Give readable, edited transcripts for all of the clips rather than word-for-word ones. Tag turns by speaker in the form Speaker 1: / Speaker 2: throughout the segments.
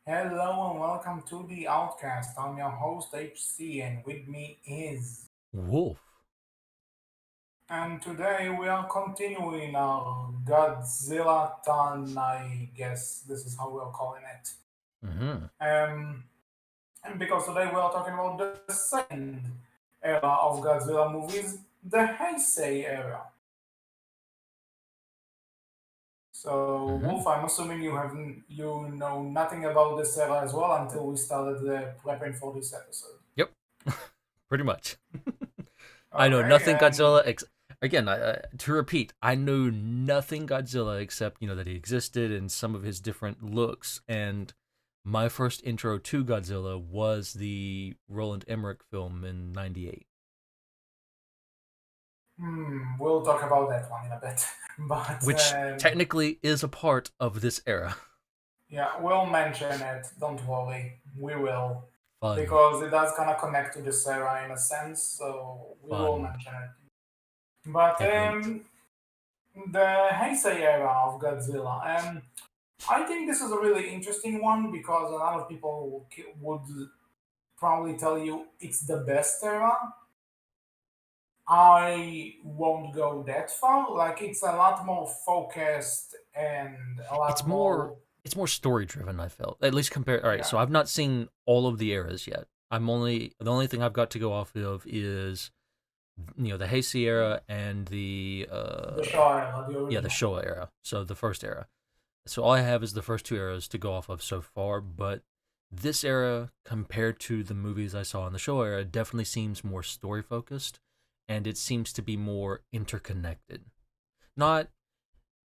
Speaker 1: Hello and welcome to the Outcast. I'm your host HC, and with me is.
Speaker 2: Wolf.
Speaker 1: And today we are continuing our Godzillathon, I guess this is how we're calling it.
Speaker 2: Mm-hmm.
Speaker 1: Um, and because today we are talking about the second era of Godzilla movies, the Heisei era. So,
Speaker 2: Mm-hmm.
Speaker 1: Wolf, I'm assuming you know nothing about this era as well until we started prepping for this episode.
Speaker 2: Yep. Pretty much. I know
Speaker 1: Okay,
Speaker 2: nothing
Speaker 1: and
Speaker 2: Godzilla. Again, to repeat, I know nothing Godzilla except that he existed and some of his different looks. And my first intro to Godzilla was the Roland Emmerich film in '98,
Speaker 1: we'll talk about that one in a bit. But
Speaker 2: which technically is a part of this era.
Speaker 1: yeah, we'll mention it. Don't worry, we will,
Speaker 2: Fun,
Speaker 1: because it does kind of connect to this era in a sense. So we will
Speaker 2: fun.
Speaker 1: mention it. But
Speaker 2: Can't wait.
Speaker 1: the Heisei era of Godzilla. I think this is a really interesting one because a lot of people would probably tell you it's the best era. I won't go that far. Like it's a lot more focused and a
Speaker 2: It's
Speaker 1: lot
Speaker 2: more
Speaker 1: more.
Speaker 2: it's more story driven. I felt at least compared. All right,
Speaker 1: Yeah,
Speaker 2: so I've not seen all of the eras yet. The only thing I've got to go off of is the Heisei era and the
Speaker 1: the Shaw era, the
Speaker 2: the
Speaker 1: original.
Speaker 2: Showa era. So the first era. So all I have is the first two eras to go off of so far. But this era, compared to the movies I saw in the Showa era, definitely seems more story focused, and it seems to be more interconnected. Not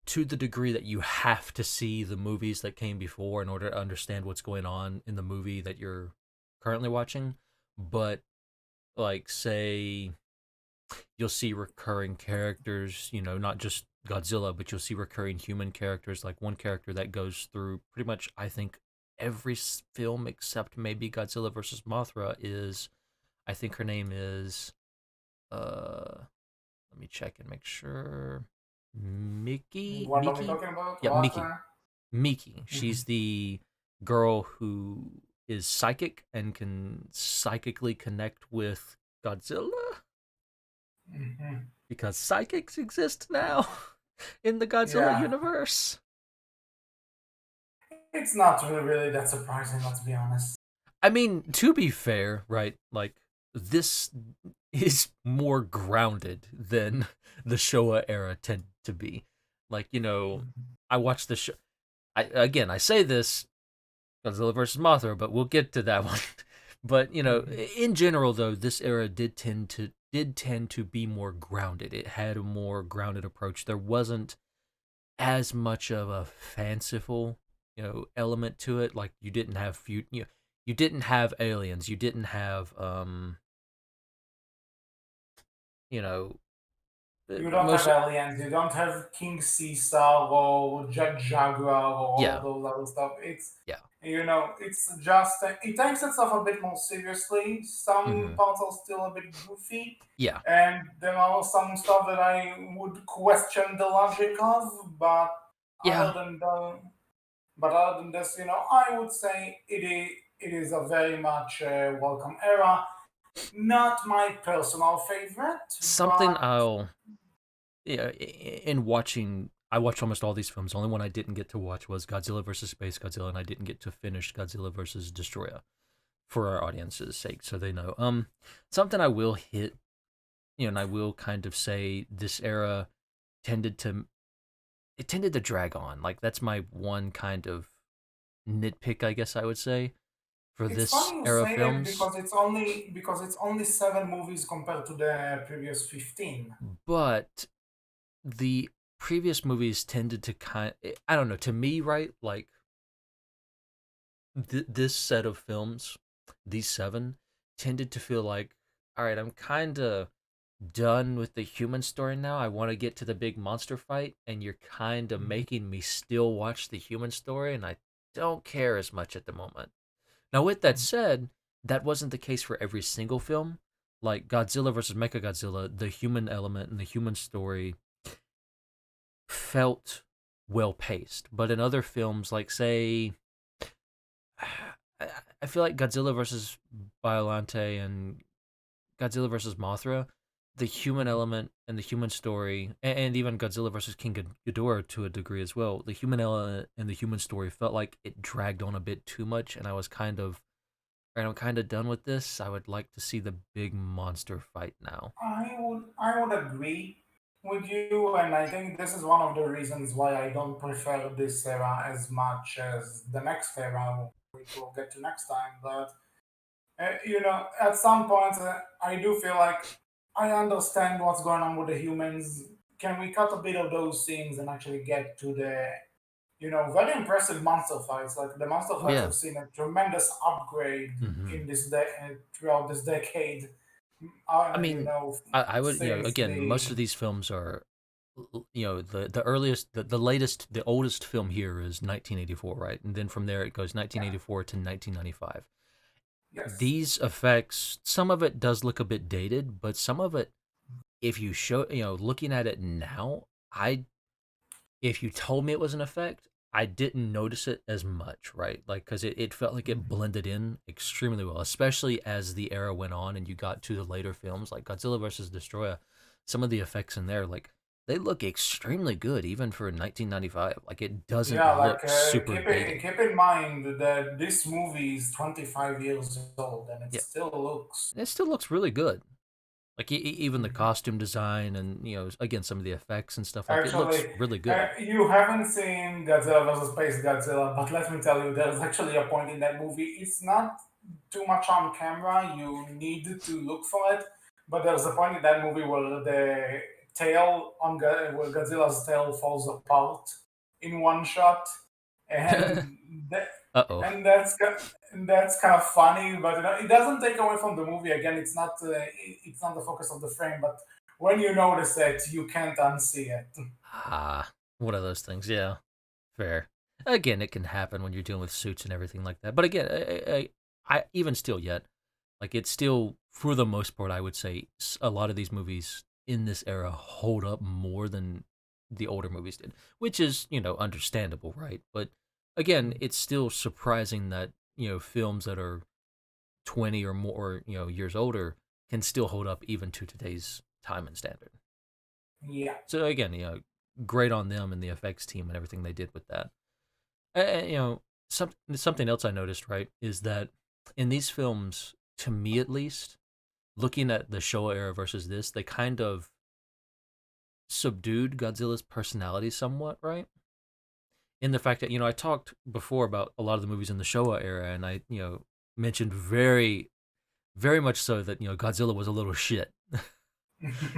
Speaker 2: to the degree that you have to see the movies that came before in order to understand what's going on in the movie that you're currently watching, but like say you'll see recurring characters, not just Godzilla, but you'll see recurring human characters. Like one character that goes through pretty much, I think, every film except maybe Godzilla versus Mothra is, I think her name is, let me check and make sure. Mickey?
Speaker 1: What are we
Speaker 2: Miki?
Speaker 1: talking about?
Speaker 2: Yeah,
Speaker 1: What?
Speaker 2: Miki. Miki. She's the girl who is psychic and can psychically connect with Godzilla
Speaker 1: Mhm.
Speaker 2: because psychics exist now in the Godzilla
Speaker 1: Yeah,
Speaker 2: universe.
Speaker 1: it's not really that surprising. Let's be honest.
Speaker 2: I mean, to be fair, right? Like this is more grounded than the Showa era tend to be. Like,
Speaker 1: Mhm.
Speaker 2: I watched the show. I say this Godzilla versus Mothra, but we'll get to that one. But
Speaker 1: Mhm.
Speaker 2: in general, though, this era did tend to be more grounded. It had a more grounded approach. There wasn't as much of a fanciful, element to it. Like you didn't have aliens. You didn't have you know,
Speaker 1: You don't have
Speaker 2: most
Speaker 1: aliens. You don't have King Caesar or Jack Jaguar or all
Speaker 2: yeah,
Speaker 1: those other stuff. It's
Speaker 2: yeah.
Speaker 1: it's just it takes itself a bit more seriously. Some
Speaker 2: Hmm.
Speaker 1: parts are still a bit goofy,
Speaker 2: Yeah.
Speaker 1: and there are some stuff that I would question the logic of.
Speaker 2: Yeah.
Speaker 1: Other than the, but other than this, I would say it is a very much welcome era. Not my personal favorite,
Speaker 2: Something
Speaker 1: but
Speaker 2: I'll yeah, in watching, I watched almost all these films. The only one I didn't get to watch was Godzilla versus Space Godzilla, and I didn't get to finish Godzilla versus Destroyer for our audience's sake, so they know. Something I will hit, and I will kind of say this era tended to tended to drag on. Like that's my one kind of nitpick, I guess I would say, for
Speaker 1: it's
Speaker 2: this
Speaker 1: funny you
Speaker 2: era of
Speaker 1: say that
Speaker 2: films.
Speaker 1: because it's only 7 movies compared to the previous 15.
Speaker 2: But the previous movies tended to I don't know, to me, right? Like this set of films, these seven, tended to feel like, all right, I'm kind of done with the human story now. I want to get to the big monster fight, and you're kind of
Speaker 1: Mhm.
Speaker 2: making me still watch the human story, and I don't care as much at the moment. Now, with that said, that wasn't the case for every single film. Like Godzilla versus Mechagodzilla, the human element and the human story felt well paced. But in other films, like say I, I feel like Godzilla versus Biolante and Godzilla versus Mothra, the human element and the human story, and even Godzilla versus King Ghidorah to a degree as well, the human element and the human story felt like it dragged on a bit too much, and I was kind of, right, I'm kind of done with this. I would like to see the big monster fight now.
Speaker 1: I would agree with you, and I think this is one of the reasons why I don't prefer this era as much as the next era, which we'll get to next time. But at some point, I do feel like I understand what's going on with the humans. Can we cut a bit of those scenes and actually get to the very impressive monster fights? Like the monster
Speaker 2: Oh
Speaker 1: fights
Speaker 2: yeah.
Speaker 1: have seen a tremendous upgrade
Speaker 2: Hmm.
Speaker 1: throughout this decade.
Speaker 2: I mean, I would,
Speaker 1: Since
Speaker 2: again, most of
Speaker 1: the
Speaker 2: these films are, the earliest, the latest, the oldest film here is 1984, right? And then from there it goes
Speaker 1: yeah,
Speaker 2: 1984 to 1995.
Speaker 1: yes,
Speaker 2: These effects, some of it does look a bit dated, but some of it, if you show, looking at it now, I if you told me it was an effect, I didn't notice it as much, right? Like, because it felt like it blended in extremely well, especially as the era went on and you got to the later films like Godzilla versus Destroyer. Some of the effects in there, like, they look extremely good even for 1995. Like, it doesn't
Speaker 1: yeah. Like
Speaker 2: look super dated.
Speaker 1: keep in mind that this movie is 25 years old and it
Speaker 2: Yeah,
Speaker 1: still looks.
Speaker 2: it still looks really good. Like, even the costume design and, again, some of the effects and stuff, like, it looks
Speaker 1: Actually,
Speaker 2: really good.
Speaker 1: you haven't seen Godzilla vs. Space Godzilla, but let me tell you, there's actually a point in that movie. It's not too much on camera. You need to look for it, but there's a point in that movie where the where Godzilla's tail falls apart in one shot, and that,
Speaker 2: Uh oh.
Speaker 1: and that's kind of funny, but it doesn't take away from the movie. Again, it's not the focus of the frame, but when you notice it, you can't unsee it.
Speaker 2: Ah, one of those things. Yeah, fair. Again, it can happen when you're dealing with suits and everything like that. But again, I even still yet, like, it's still, for the most part, I would say a lot of these movies in this era hold up more than the older movies did, which is, understandable, right? But again, it's still surprising that, films that are 20 or more, years older can still hold up even to today's time and standard.
Speaker 1: Yeah,
Speaker 2: So again, great on them and the effects team and everything they did with that. Something else I noticed, right, is that in these films, to me at least, looking at the Showa era versus this, they kind of subdued Godzilla's personality somewhat, right? In the fact that, I talked before about a lot of the movies in the Showa era, and I, mentioned very, very much so that, Godzilla was a little shit.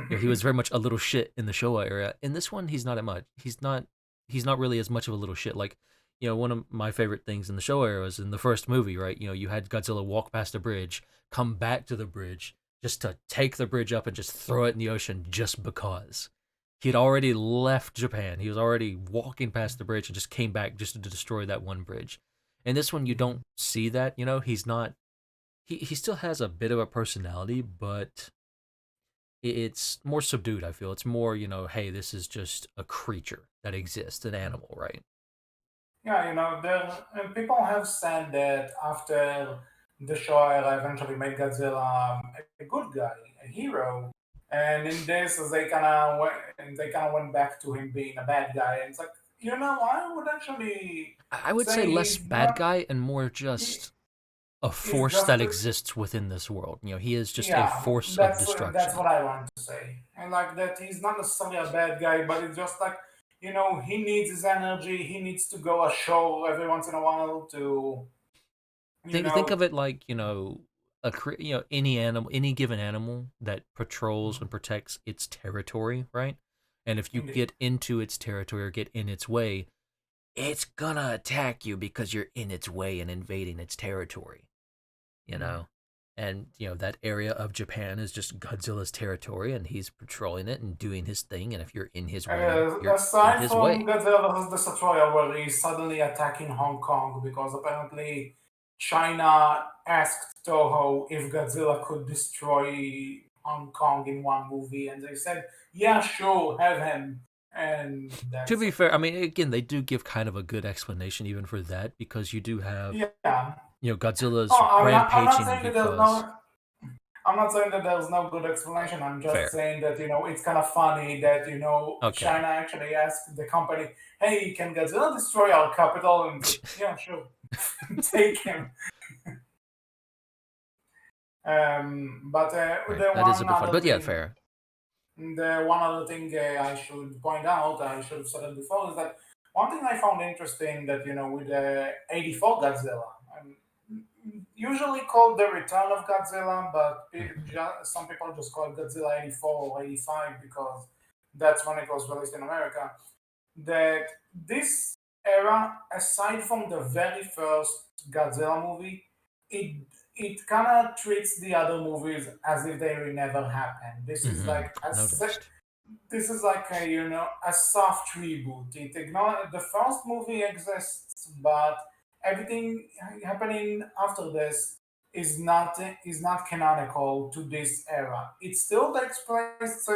Speaker 2: He was very much a little shit in the Showa era. In this one, he's not as much. He's not really as much of a little shit. Like, one of my favorite things in the Showa era was in the first movie, right? You had Godzilla walk past a bridge, come back to the bridge, just to take the bridge up and just throw it in the ocean just because. He had already left Japan. He was already walking past the bridge and just came back just to destroy that one bridge. In this one, you don't see that. He's not. He still has a bit of a personality, but it's more subdued. I feel it's more, hey, this is just a creature that exists, an animal, right?
Speaker 1: yeah. People have said that after the show era eventually made Godzilla a good guy, a hero, and in this they kind of went back to him being a bad guy. And it's like I would actually
Speaker 2: I would say
Speaker 1: say
Speaker 2: less bad guy and more
Speaker 1: he,
Speaker 2: just a
Speaker 1: he's
Speaker 2: force
Speaker 1: just
Speaker 2: that exists within this world. He is just a
Speaker 1: yeah,
Speaker 2: force of
Speaker 1: that's
Speaker 2: destruction.
Speaker 1: what I want to say. And like that, he's not necessarily a bad guy, but it's just like he needs his energy. He needs to go ashore every once in a while to you
Speaker 2: Think
Speaker 1: know.
Speaker 2: of it like, any animal, any given animal that patrols and protects its territory, right? And if you
Speaker 1: Indeed.
Speaker 2: get into its territory or get in its way, it's gonna attack you because you're in its way and invading its territory. you
Speaker 1: Mhm.
Speaker 2: know? And, that area of Japan is just Godzilla's territory and he's patrolling it and doing his thing. And if you're in his way, you're in
Speaker 1: Aside
Speaker 2: his
Speaker 1: from
Speaker 2: way.
Speaker 1: Godzilla vs. Destroyer, where he's suddenly attacking Hong Kong because apparently China asked Toho if Godzilla could destroy Hong Kong in one movie, and they said, "Yeah, sure, have him." And
Speaker 2: To
Speaker 1: that's
Speaker 2: be fair, I mean, again, they do give kind of a good explanation even for that because you do have
Speaker 1: yeah.
Speaker 2: Godzilla's
Speaker 1: Oh, I'm not
Speaker 2: rampaging
Speaker 1: saying that there's
Speaker 2: because
Speaker 1: no. I'm not saying that there's no good explanation. I'm just
Speaker 2: fair.
Speaker 1: saying that it's kind of funny that
Speaker 2: Okay.
Speaker 1: China actually asked the company, "Hey, can Godzilla destroy our capital?" And it's like, yeah, sure, take him. But
Speaker 2: Right.
Speaker 1: the
Speaker 2: That is a
Speaker 1: one
Speaker 2: bit funny.
Speaker 1: other
Speaker 2: But yeah,
Speaker 1: thing
Speaker 2: fair.
Speaker 1: The one other thing I should point out, I should have said it before, is that one thing I found interesting that with the '84 Godzilla, usually called the Return of Godzilla, but
Speaker 2: Hmm.
Speaker 1: some people just call it Godzilla '84 or '85 because that's when it was released in America. That this era, aside from the very first Godzilla movie, it it kind of treats the other movies as if they never happened.
Speaker 2: Hmm. Noticed.
Speaker 1: This is like a soft reboot. It ignore the first movie exists, but everything happening after this is not canonical to this era. It still takes place.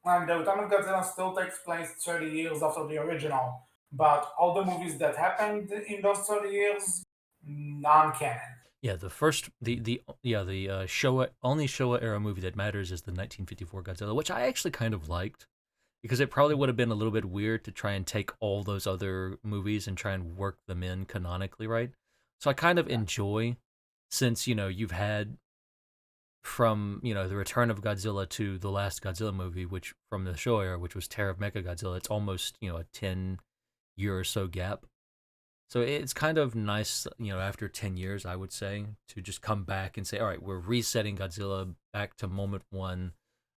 Speaker 1: And the Return of Godzilla still takes place 30 years after the original, but all the movies that happened in those 30 years, non-canon.
Speaker 2: Yeah, the first the Showa only Showa era movie that matters is the 1954 Godzilla, which I actually kind of liked because it probably would have been a little bit weird to try and take all those other movies and try and work them in canonically, right? So I kind of
Speaker 1: Yeah.
Speaker 2: enjoy since you've had from the Return of Godzilla to the last Godzilla movie, which from the Showa era, which was Terror of Mechagodzilla, it's almost a 10 year or so gap. So it's kind of nice, after 10 years, I would say, to just come back and say, all right, we're resetting Godzilla back to moment one.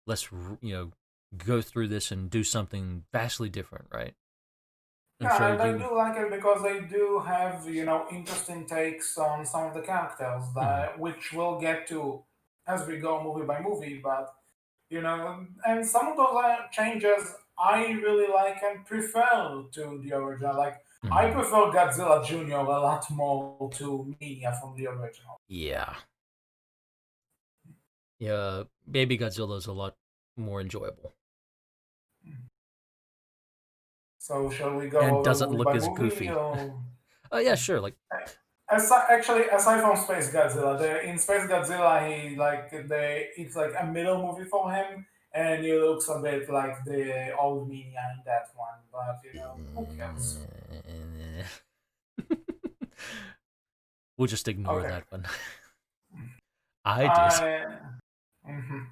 Speaker 2: Let's, go through this and do something vastly different, right? And
Speaker 1: Yeah,
Speaker 2: so
Speaker 1: and I
Speaker 2: you,
Speaker 1: do like it because they do have, interesting takes on some of the characters
Speaker 2: mhm.
Speaker 1: which we'll get to as we go movie by movie. But, and some of those changes I really like and prefer to the original. Like, I
Speaker 2: Mhm.
Speaker 1: prefer Godzilla Junior a lot more to Mia from the original.
Speaker 2: Yeah. Yeah, Baby Godzilla is a lot more enjoyable
Speaker 1: So, shall we go
Speaker 2: and
Speaker 1: over
Speaker 2: doesn't
Speaker 1: movie
Speaker 2: look
Speaker 1: by
Speaker 2: as
Speaker 1: movie?
Speaker 2: goofy.
Speaker 1: Or
Speaker 2: Oh, yeah, sure. Like,
Speaker 1: Actually, aside from Space Godzilla, in Space Godzilla, he like it's like a middle movie for him, and he looks a bit like the old Minya in that one. But who cares?
Speaker 2: we'll just ignore
Speaker 1: Okay,
Speaker 2: that one. I did.
Speaker 1: I. Mhm.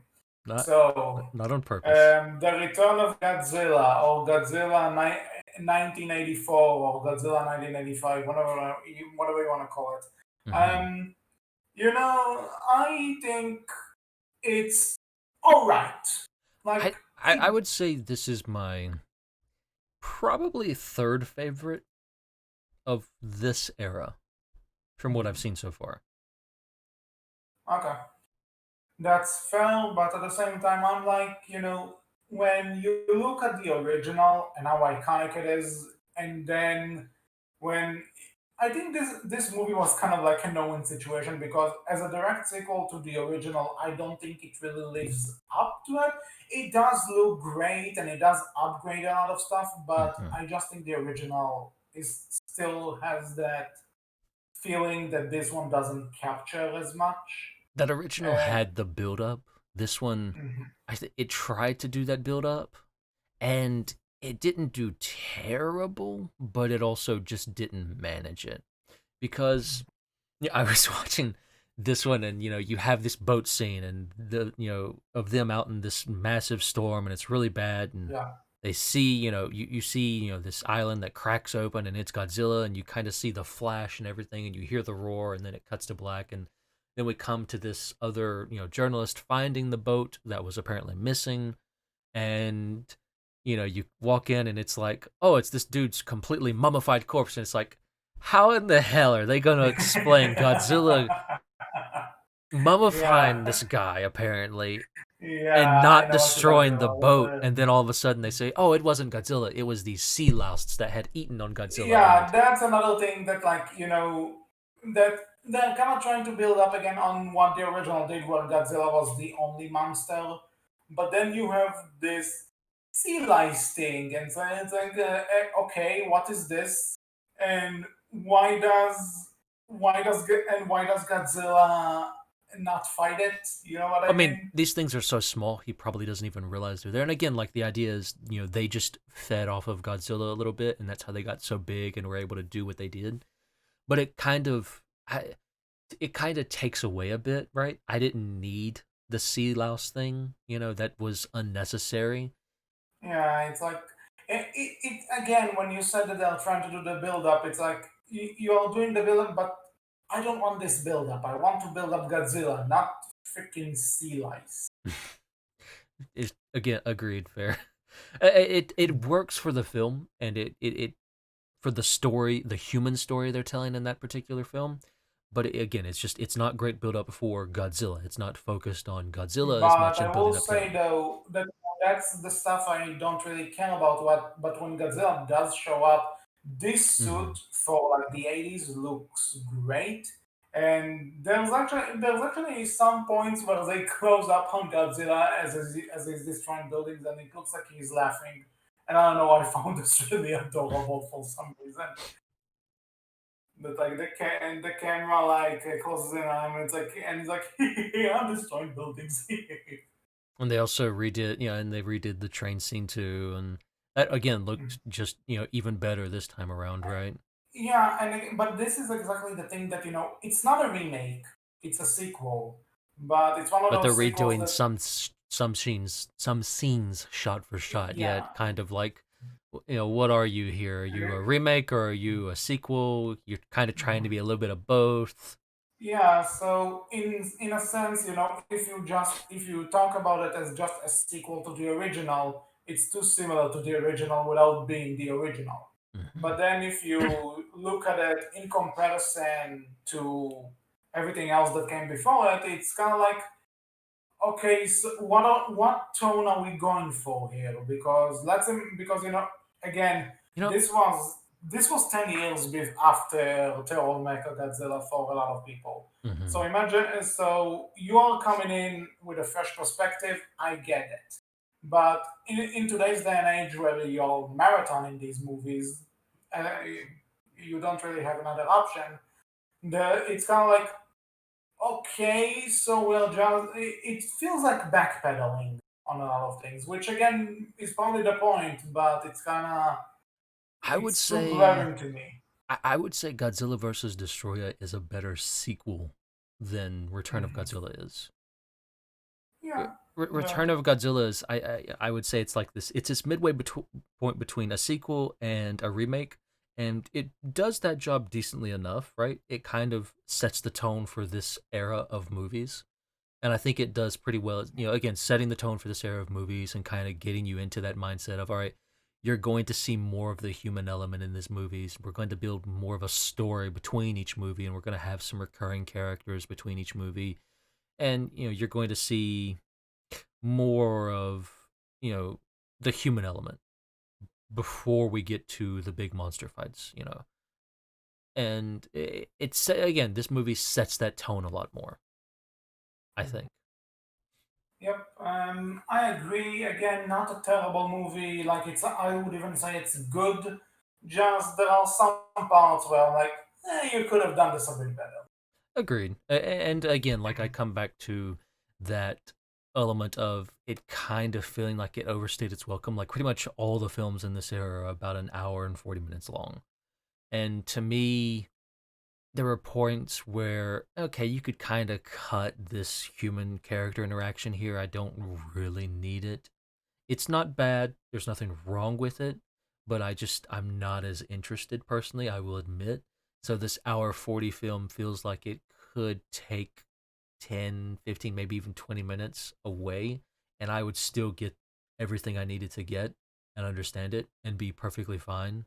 Speaker 2: Not
Speaker 1: So,
Speaker 2: not on purpose.
Speaker 1: the Return of Godzilla, or Godzilla 1984, or Godzilla 1985, whatever you want to call it.
Speaker 2: Hmm.
Speaker 1: Um, I think it's all right. Like
Speaker 2: I
Speaker 1: it,
Speaker 2: would say this is my probably third favorite of this era from what I've seen so far.
Speaker 1: okay, that's fair, but at the same time, I'm like, when you look at the original and how iconic it is, and then when I think this movie was kind of like a no-win situation because as a direct sequel to the original, I don't think it really lives up to it. It does look great and it does upgrade a lot of stuff, but
Speaker 2: Hmm.
Speaker 1: I just think the original is still has that feeling that this one doesn't capture as much.
Speaker 2: That original
Speaker 1: Uh,
Speaker 2: had the build up. This one,
Speaker 1: mhm,
Speaker 2: it tried to do that build up, and it didn't do terrible, but it also just didn't manage it because I was watching this one, and you have this boat scene, and the of them out in this massive storm, and it's really bad, and
Speaker 1: yeah,
Speaker 2: they see you see this island that cracks open, and it's Godzilla, and you kind of see the flash and everything, and you hear the roar, and then it cuts to black, and then we come to this other journalist finding the boat that was apparently missing, and you walk in, and it's like, oh, it's this dude's completely mummified corpse, and it's like, how in the hell are they going to explain Godzilla mummifying
Speaker 1: yeah,
Speaker 2: this guy apparently and
Speaker 1: yeah. I
Speaker 2: not
Speaker 1: know what you're talking
Speaker 2: destroying the
Speaker 1: about.
Speaker 2: boat, and then all of a sudden they say, oh, it wasn't Godzilla, it was these sea louse that had eaten on Godzilla,
Speaker 1: Yeah,
Speaker 2: and
Speaker 1: that's another thing that that they're kind of trying to build up again on what the original did, where Godzilla was the only monster, but then you have this sea lice thing, and so it's like, okay, what is this, and why does why does Godzilla not fight it? You know what
Speaker 2: I
Speaker 1: I
Speaker 2: mean,
Speaker 1: mean?
Speaker 2: these things are so small, he probably doesn't even realize they're there. And again, like the idea is, they just fed off of Godzilla a little bit, and that's how they got so big and were able to do what they did. But it kind of takes away a bit, right? I didn't need the sea louse thing, that was unnecessary.
Speaker 1: Yeah, it's like it again when you said that they're trying to do the build up. It's like you're doing the build up, but I don't want this build up. I want to build up Godzilla, not freaking sea lice.
Speaker 2: Again, agreed, fair. It works for the film, and it for the story, the human story they're telling in that particular film. But again, it's not great build up for Godzilla. It's not focused on Godzilla as
Speaker 1: But
Speaker 2: much
Speaker 1: I
Speaker 2: and
Speaker 1: will
Speaker 2: building up
Speaker 1: say
Speaker 2: him.
Speaker 1: though that that's the stuff I don't really care about. What but when Godzilla does show up, this
Speaker 2: Hmm.
Speaker 1: suit for like the 80s looks great. And there's actually some points where they close up on Godzilla as he's destroying buildings, and it looks like he's laughing. And I don't know, I found this really adorable for some reason. But like and the camera like closes in on him, and he's like, I'm destroying buildings.
Speaker 2: And they also redid, and they redid the train scene too, and that again looked just even better this time around, right?
Speaker 1: Yeah, but this is exactly the thing that it's not a remake; it's a sequel. But it's one of
Speaker 2: But they're
Speaker 1: those sequels
Speaker 2: redoing
Speaker 1: that,
Speaker 2: some scenes shot for shot.
Speaker 1: yeah,
Speaker 2: Yet kind of like, what are you here? Are you a remake or are you a sequel? You're kind of trying to be a little bit of both.
Speaker 1: yeah. So in a sense, if you talk about it as just a sequel to the original, it's too similar to the original without being the original.
Speaker 2: Hmm.
Speaker 1: But then if you look at it in comparison to everything else that came before it, it's kind of like, okay, so what tone are we going for here? Because again,
Speaker 2: You know,
Speaker 1: this was 10 years after Terror Mecha Godzilla for a lot of people.
Speaker 2: hmm
Speaker 1: So imagine, so you are coming in with a fresh perspective. I get it, but in today's day and age, where you're marathoning these movies, uh, you don't really have another option. It's kind of like, okay, so we'll just. It feels like backpedaling on a lot of things, which again is probably the point, but
Speaker 2: I would
Speaker 1: it's too
Speaker 2: say
Speaker 1: glaring to me.
Speaker 2: I would say Godzilla versus Destroyer is a better sequel than Return of
Speaker 1: Mhm.
Speaker 2: Godzilla is.
Speaker 1: Yeah, yeah,
Speaker 2: Return of Godzilla is I would say it's like this. It's this midway point between a sequel and a remake, and it does that job decently enough, right? It kind of sets the tone for this era of movies, and I think it does pretty well. Again, setting the tone for this era of movies and kind of getting you into that mindset of all right, you're going to see more of the human element in these movies. We're going to build more of a story between each movie, and we're going to have some recurring characters between each movie, and you're going to see more of you know the human element before we get to the big monster fights. And it's again, this movie sets that tone a lot more, I think.
Speaker 1: yep. I agree. Again, not a terrible movie. Like I would even say it's good. Just there are some parts where I'm like, you could have done this a bit better.
Speaker 2: Agreed. And again, like I come back to that element of it kind of feeling like it overstayed its welcome. Like pretty much all the films in this era are about an hour and 40 minutes long. And to me, there were points where, okay, you could kind of cut this human character interaction here. I don't really need it. It's not bad. There's nothing wrong with it, but I'm not as interested personally, I will admit. So this hour 40 film feels like it could take 10, 15, maybe even 20 minutes away, and I would still get everything I needed to get and understand it and be perfectly fine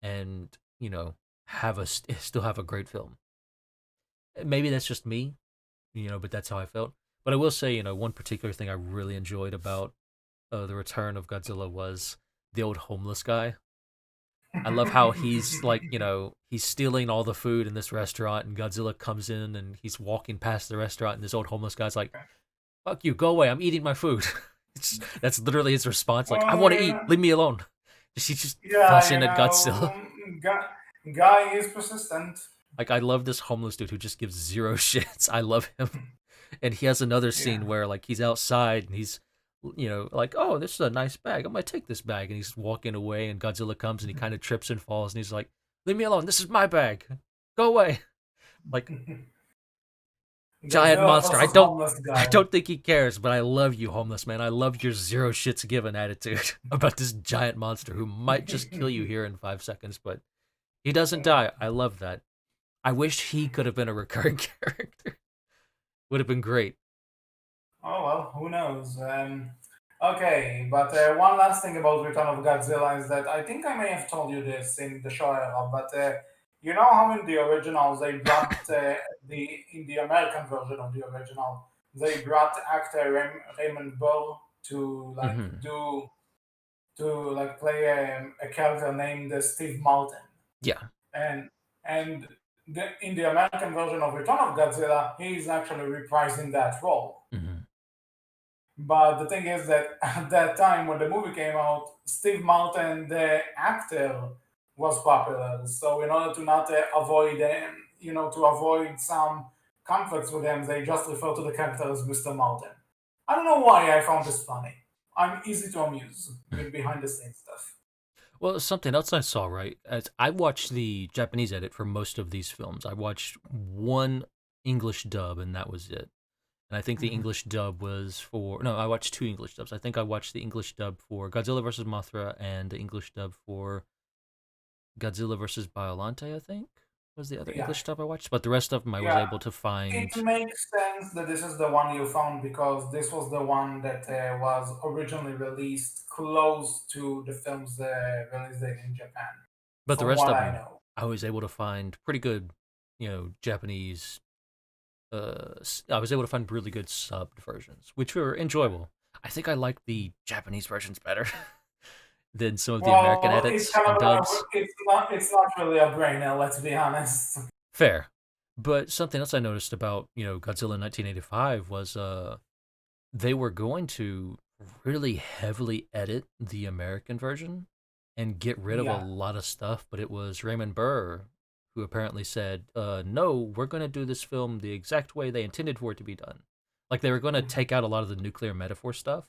Speaker 2: and, still have a great film. Maybe that's just me, but that's how I felt. But I will say, one particular thing I really enjoyed about the return of Godzilla was the old homeless guy. I love how he's like, he's stealing all the food in this restaurant, and Godzilla comes in and he's walking past the restaurant, and this old homeless guy's like, "Fuck you, go away! I'm eating my food." That's literally his response. Like, "I
Speaker 1: Well,
Speaker 2: want to eat. Leave me alone." He's just
Speaker 1: yeah,
Speaker 2: fussing at Godzilla.
Speaker 1: guy is persistent.
Speaker 2: Like I love this homeless dude who just gives zero shits. I love him. And he has another scene
Speaker 1: Yeah.
Speaker 2: where like he's outside and he's like, oh, this is a nice bag. I'm gonna take this bag, and he's walking away, and Godzilla comes and he kind of trips and falls, and he's like, leave me alone. This is my bag. Go away. Like giant
Speaker 1: Godzilla
Speaker 2: monster. I
Speaker 1: versus
Speaker 2: don't
Speaker 1: homeless
Speaker 2: I
Speaker 1: guy.
Speaker 2: don't think he cares, but I love you, homeless man. I love your zero shits given attitude about this giant monster who might just kill you here in 5 seconds, but he doesn't die. I love that. I wish he could have been a recurring character. Would have been great.
Speaker 1: Oh well, who knows? Okay, but one last thing about Return of Godzilla is that I think I may have told you this in the show era, but you know how in the original they brought the in the American version of the original they brought actor Raymond Burr to like
Speaker 2: Hmm.
Speaker 1: do to like play a character named Steve Martin,
Speaker 2: Yeah.
Speaker 1: and and in the American version of Return of Godzilla, he is actually reprising that role.
Speaker 2: Hmm.
Speaker 1: But the thing is that at that time when the movie came out, Steve Martin, the actor, was popular. So in order to not avoid, to avoid some conflicts with him, they just refer to the character as Mr. Martin. I don't know why I found this funny. I'm easy to amuse with behind the scenes stuff.
Speaker 2: Well, something else I saw, right? As I watched the Japanese edit for most of these films. I watched one English dub, and that was it. And I think the
Speaker 1: Mhm.
Speaker 2: English dub was for no, I watched two English dubs. I think I watched the English dub for Godzilla versus Mothra and the English dub for Godzilla versus Biolante. I think was the other
Speaker 1: Yeah,
Speaker 2: English dub I watched. But the rest of them I was
Speaker 1: yeah.
Speaker 2: able to
Speaker 1: It
Speaker 2: find.
Speaker 1: makes sense that this is the one you found because this was the one that was originally released close to the film's release date in Japan,
Speaker 2: But the
Speaker 1: from
Speaker 2: rest
Speaker 1: what
Speaker 2: of
Speaker 1: I
Speaker 2: them
Speaker 1: know.
Speaker 2: I was able to find pretty good, Japanese. I was able to find really good subbed versions, which were enjoyable. I think I like the Japanese versions better than some of the American
Speaker 1: Well, it's
Speaker 2: edits
Speaker 1: kind of
Speaker 2: and dubs.
Speaker 1: it's not really a brainer. Let's be honest.
Speaker 2: Fair. But something else I noticed about, Godzilla 1985 was they were going to really heavily edit the American version and get rid of a
Speaker 1: Yeah.
Speaker 2: lot of stuff, but it was Raymond Burr who apparently said, no, we're going to do this film the exact way they intended for it to be done. Like they were going to
Speaker 1: Mhm.
Speaker 2: take out a lot of the nuclear metaphor stuff,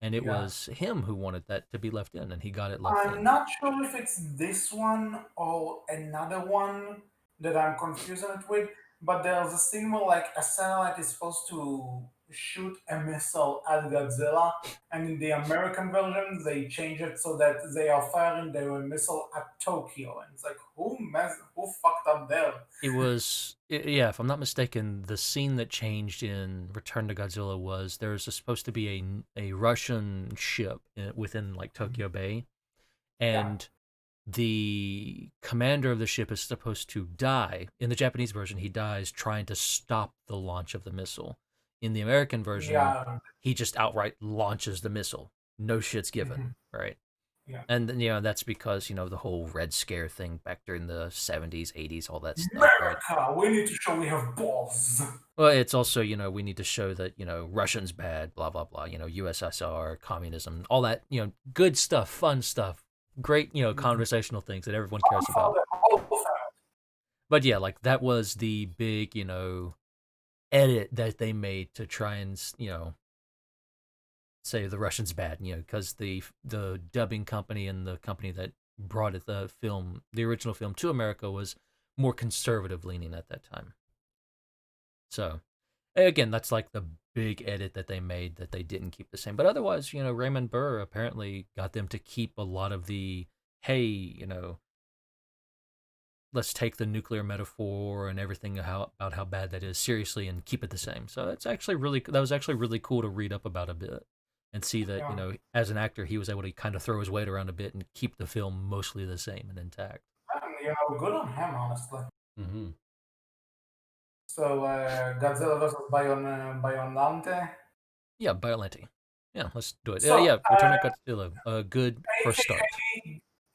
Speaker 2: and it
Speaker 1: Yeah.
Speaker 2: was him who wanted that to be left in, and he got it left
Speaker 1: I'm
Speaker 2: in.
Speaker 1: not sure if it's this one or another one that I'm confusing it with, but there's a scene where like a satellite is supposed to shoot a missile at Godzilla, and in the American version they change it so that they are firing their missile at Tokyo, and it's like who fucked up there?
Speaker 2: It was, yeah, if I'm not mistaken, the scene that changed in Return to Godzilla was there's supposed to be a Russian ship within like Tokyo Bay,
Speaker 1: Yeah,
Speaker 2: and the commander of the ship is supposed to die. In the Japanese version, he dies trying to stop the launch of the missile. In the American version,
Speaker 1: yeah,
Speaker 2: he just outright launches the missile. No shit's given,
Speaker 1: mhm,
Speaker 2: right?
Speaker 1: yeah.
Speaker 2: And then, that's because, the whole Red Scare thing back during the 70s, 80s, all that stuff, right?
Speaker 1: America, we need to show we have balls.
Speaker 2: Well, it's also, we need to show that, Russian's bad, blah, blah, blah, USSR, communism, all that, good stuff, fun stuff, great,
Speaker 1: Mhm.
Speaker 2: conversational things that everyone
Speaker 1: Fun
Speaker 2: cares
Speaker 1: for
Speaker 2: about.
Speaker 1: the whole family.
Speaker 2: But yeah, like that was the big, edit that they made to try and, say the Russians bad, because the dubbing company and the company that brought the original film to America was more conservative leaning at that time. So again, that's like the big edit that they made that they didn't keep the same. But otherwise, Raymond Burr apparently got them to keep a lot of the hey, let's take the nuclear metaphor and everything about how bad that is seriously and keep it the same. So that was actually really cool to read up about a bit and see that
Speaker 1: Yeah.
Speaker 2: as an actor he was able to kind of throw his weight around a bit and keep the film mostly the same and intact.
Speaker 1: And, good on him, honestly.
Speaker 2: Hmm.
Speaker 1: So, Godzilla versus Bionante.
Speaker 2: Yeah, Biolante. Yeah, let's do it.
Speaker 1: So,
Speaker 2: Yeah, Return of Godzilla. A good first start.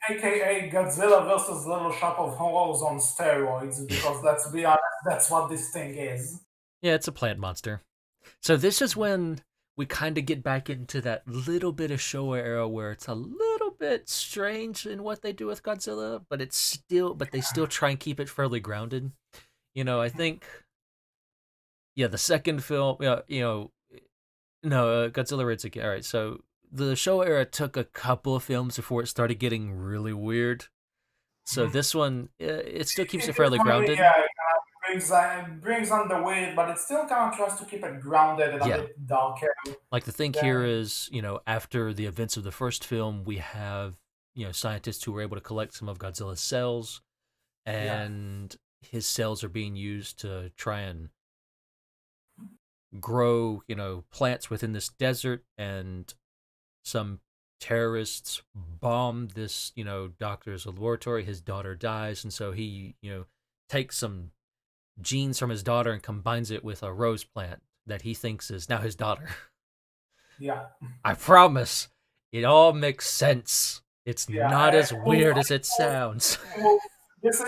Speaker 1: AKA Godzilla versus Little Shop of Horrors on steroids, because let's be honest, that's what this thing is.
Speaker 2: Yeah, it's a plant monster. So this is when we kind of get back into that little bit of Showa era where it's a little bit strange in what they do with Godzilla, but they still try and keep it fairly grounded. I think the second film, no, Godzilla Raids again. All right, so the Showa era took a couple of films before it started getting really weird. So this one, it still keeps it
Speaker 1: This
Speaker 2: fairly
Speaker 1: one,
Speaker 2: grounded.
Speaker 1: yeah, it kind of brings on the weight, but it still kind of tries to keep it grounded and a
Speaker 2: Yeah,
Speaker 1: bit darker
Speaker 2: like the thing here
Speaker 1: than,
Speaker 2: is, after the events of the first film, we have scientists who were able to collect some of Godzilla's cells,
Speaker 1: yeah,
Speaker 2: and his cells are being used to try and grow, plants within this desert, and some terrorists bomb this, doctor's laboratory. His daughter dies, and so he, takes some genes from his daughter and combines it with a rose plant that he thinks is now his daughter.
Speaker 1: yeah,
Speaker 2: I promise, it all makes sense. It's
Speaker 1: yeah.
Speaker 2: not as
Speaker 1: Wolf,
Speaker 2: weird as it sounds.
Speaker 1: Wolf, this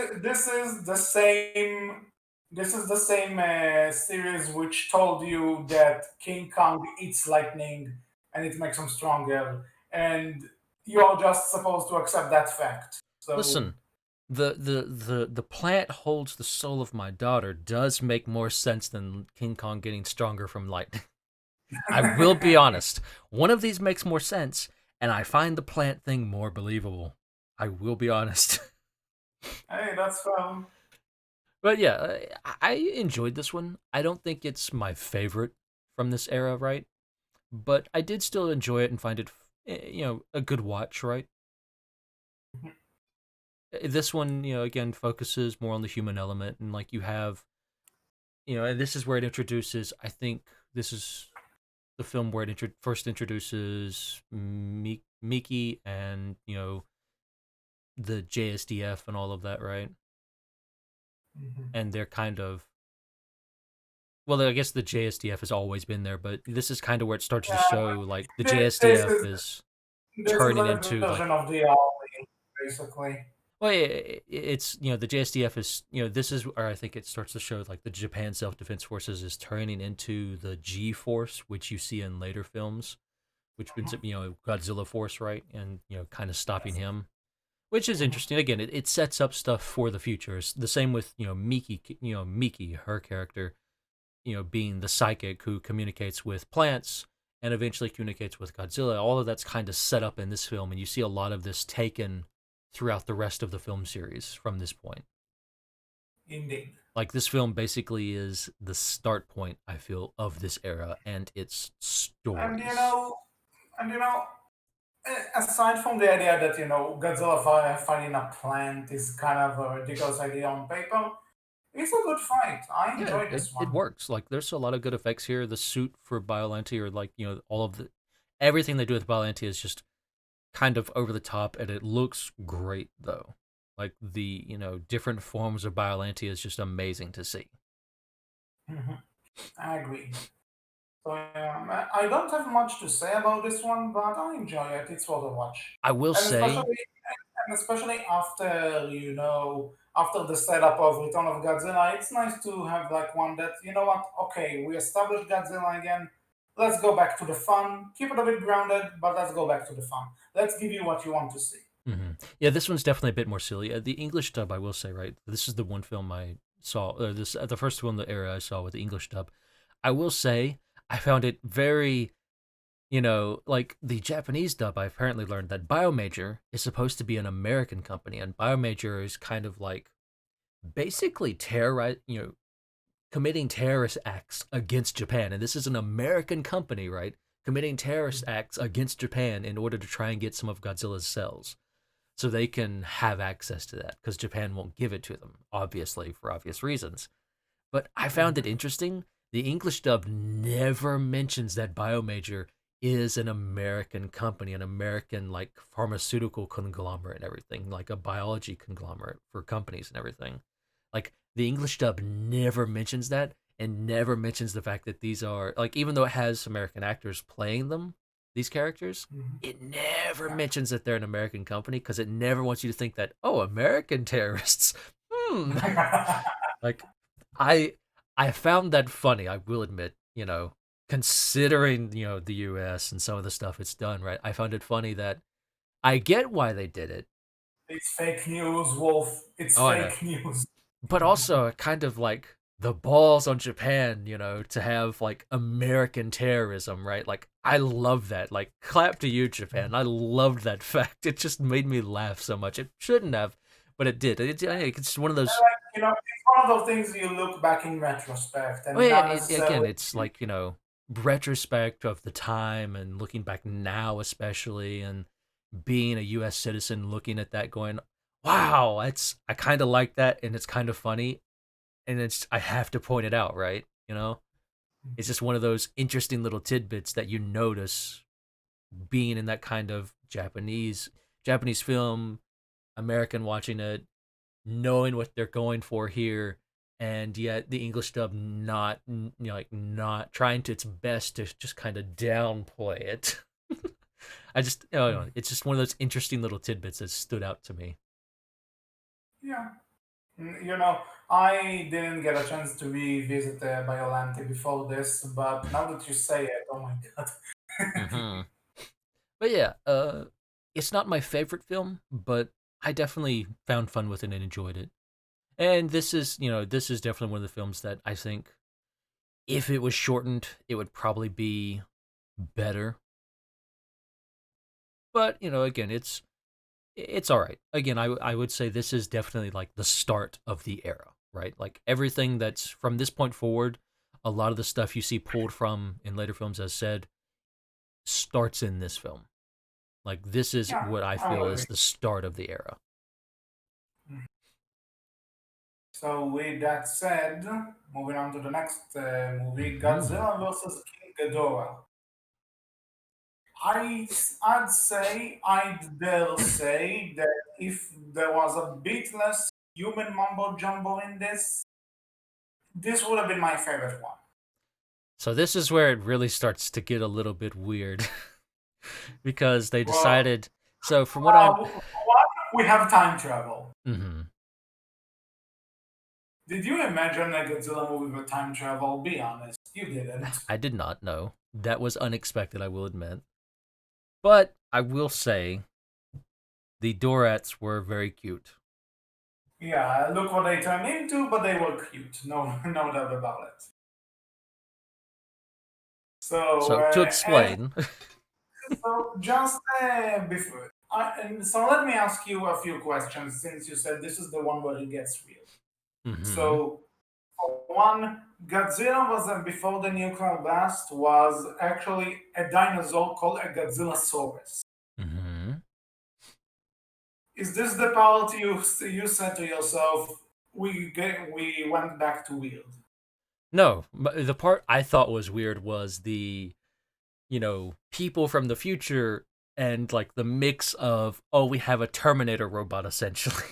Speaker 1: is the same. This is the same series which told you that King Kong eats lightning and it makes him stronger, and you're just supposed to accept that fact. So
Speaker 2: Listen, the plant holds the soul of my daughter does make more sense than King Kong getting stronger from lightning. I will be honest. One of these makes more sense, and I find the plant thing more believable. I will be honest.
Speaker 1: hey, that's
Speaker 2: But yeah, I enjoyed this one. I don't think it's my favorite from this era, right? But I did still enjoy it and find it, a good watch, right? This one, again, focuses more on the human element, and like you have, and this is where it introduces. I think this is the film where it first introduces Miki and the JSDF and all of that, right?
Speaker 1: mhm.
Speaker 2: And they're kind of, well, I guess the JSDF has always been there, but this is kind of where it starts to
Speaker 1: Yeah,
Speaker 2: show like the
Speaker 1: this
Speaker 2: JSDF
Speaker 1: is
Speaker 2: is
Speaker 1: this is
Speaker 2: turning
Speaker 1: a
Speaker 2: into like,
Speaker 1: version of the army, basically.
Speaker 2: well, it's the JSDF is this is where I think it starts to show like the Japan Self Defense Forces is turning into the G Force, which you see in later films, which ends up Godzilla Force, right, and kind of stopping
Speaker 1: Yes.
Speaker 2: him, which is
Speaker 1: Mhm.
Speaker 2: interesting. Again, it sets up stuff for the future. It's the same with Miki, her character, being the psychic who communicates with plants and eventually communicates with Godzilla. All of that's kind of set up in this film, and you see a lot of this taken throughout the rest of the film series from this point.
Speaker 1: Indeed.
Speaker 2: Like this film basically is the start point, I feel, of this era and its
Speaker 1: And
Speaker 2: stories.
Speaker 1: aside from the idea that Godzilla fighting a plant is kind of a ridiculous idea on paper, it's a good fight. I
Speaker 2: Yeah,
Speaker 1: enjoyed
Speaker 2: it,
Speaker 1: this
Speaker 2: it
Speaker 1: one.
Speaker 2: works. Like there's a lot of good effects here. The suit for Biollante, or like all of the everything they do with Biollante is just kind of over the top, and it looks great though. Like the different forms of Biollante is just amazing to see.
Speaker 1: Mhm. I agree. So I don't have much to say about this one, but I enjoy it. It's worth a watch,
Speaker 2: I will
Speaker 1: and
Speaker 2: say,
Speaker 1: especially after after the setup of Return of Godzilla, it's nice to have like one that what? Okay, we established Godzilla again. Let's go back to the fun. Keep it a bit grounded, but let's go back to the fun. Let's give you what you want to see.
Speaker 2: yeah, this one's definitely a bit more silly. The English dub, I will say, right? This is the one film I saw. This the first one, the era I saw with the English dub. I will say, I found it very, like the Japanese dub. I apparently learned that Biomajor is supposed to be an American company, and Biomajor is kind of like basically terrorize, committing terrorist acts against Japan. And this is an American company, right? Committing terrorist acts against Japan in order to try and get some of Godzilla's cells so they can have access to that because Japan won't give it to them, obviously, for obvious reasons. But I found it
Speaker 1: Mhm.
Speaker 2: interesting. The English dub never mentions that Biomajor is an American company, an American like pharmaceutical conglomerate and everything, like a biology conglomerate for companies and everything. Like the English dub never mentions that and never mentions the fact that these are like even though it has American actors playing them, these characters,
Speaker 1: Mhm.
Speaker 2: it never
Speaker 1: Yeah.
Speaker 2: mentions that they're an American company because it never wants you to think that, oh, American terrorists. Hmm. Like I I found that funny, I will admit, considering, the US and some of the stuff it's done, right? I found it funny that I get why they did it.
Speaker 1: It's fake news, Wolf. It's
Speaker 2: Oh, I know.
Speaker 1: fake news.
Speaker 2: But also kind of like the balls on Japan, to have like American terrorism, right? Like I love that. Like clap to you, Japan. I loved that fact. It just made me laugh so much. It shouldn't have, but it did. It's one of those.
Speaker 1: Like, it's one of those things you look back in retrospect
Speaker 2: Well,
Speaker 1: and
Speaker 2: yeah,
Speaker 1: not
Speaker 2: again,
Speaker 1: necessarily.
Speaker 2: it's like retrospect of the time and looking back now, especially, and being a U.S. citizen, looking at that, going, "Wow, I kind of like that, and it's kind of funny." And I have to point it out, right? It's just one of those interesting little tidbits that you notice being in that kind of Japanese film, American watching it, knowing what they're going for here, and yet the English dub not like not trying to its best to just kind of downplay it. I just it's just one of those interesting little tidbits that stood out to me.
Speaker 1: Yeah. I didn't get a chance to revisit Biollante before this, but now that you say it, oh my god.
Speaker 2: Hmm. But yeah, it's not my favorite film, but I definitely found fun with it and enjoyed it. And this is definitely one of the films that I think if it was shortened, it would probably be better. But again, it's all right. Again, I would say this is definitely like the start of the era, right? Like everything that's from this point forward, a lot of the stuff you see pulled from in later films, as said, starts in this film. Like this is
Speaker 1: Yeah,
Speaker 2: what I
Speaker 1: I
Speaker 2: feel
Speaker 1: will agree.
Speaker 2: is the start of the era.
Speaker 1: So, with that said, moving on to the next movie,
Speaker 2: Hmm.
Speaker 1: Godzilla versus King Ghidorah. I'd dare say that if there was a bit less human mumbo jumbo in this, this would have been my favorite one.
Speaker 2: So this is where it really starts to get a little bit weird because they
Speaker 1: Well,
Speaker 2: decided. So from what I,
Speaker 1: one, we have time travel.
Speaker 2: mhm.
Speaker 1: Did you imagine a Godzilla movie with time travel? Be honest, you didn't.
Speaker 2: I did not know that was unexpected. I will admit, but I will say the Dorats were very cute.
Speaker 1: Yeah, look what they turned into, but they were cute. No, no doubt about it. So,
Speaker 2: So to explain,
Speaker 1: just before, and so let me ask you a few questions since you said this is the one where it gets real.
Speaker 2: hmm
Speaker 1: So, for one, Godzilla was before the nuclear blast was actually a dinosaur called a Godzillasaurus.
Speaker 2: hmm
Speaker 1: Is this the part you said to yourself? We went back to weird.
Speaker 2: no, the part I thought was weird was the people from the future and like the mix of, oh, we have a Terminator robot essentially.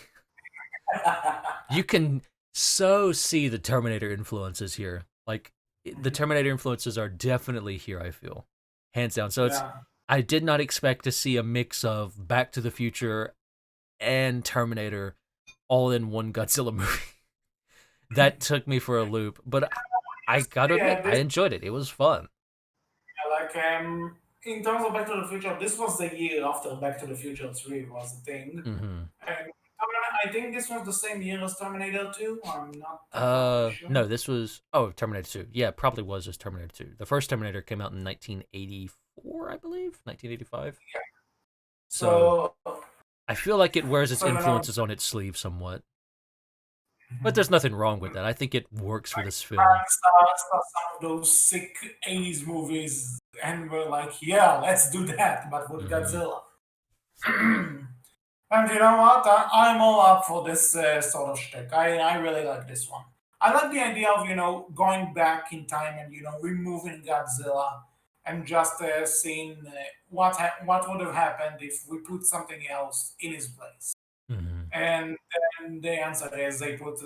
Speaker 2: You can so see the Terminator influences here. Like the Terminator influences are definitely here, I feel. Hands down. So
Speaker 1: Yeah.
Speaker 2: I did not expect to see a mix of Back to the Future and Terminator all in one Godzilla movie. That took me for a loop, but I got to admit,
Speaker 1: Yeah,
Speaker 2: I
Speaker 1: this
Speaker 2: enjoyed it. It was fun.
Speaker 1: like in terms of Back to the Future, this was the year after Back to the Future 3 was a thing.
Speaker 2: Hmm.
Speaker 1: And I think this was the same year as Terminator 2. I'm not entirely
Speaker 2: No,
Speaker 1: sure.
Speaker 2: this was Terminator 2. Yeah, it probably was just Terminator 2. The first Terminator came out in 1984, I believe, 1985. So
Speaker 1: So,
Speaker 2: I feel like it wears its
Speaker 1: so
Speaker 2: influences on its sleeve somewhat. But there's nothing wrong with that. I think it works for
Speaker 1: like
Speaker 2: this film.
Speaker 1: parents saw some of those sick 80s movies and were like, yeah, let's do that, but with
Speaker 2: Hmm.
Speaker 1: Godzilla. And you know what? I'm all up for this sort of shtick. I really like this one. I like the idea of going back in time and removing Godzilla and just seeing what would have happened if we put something else in his place.
Speaker 2: Hmm.
Speaker 1: And then the answer is they put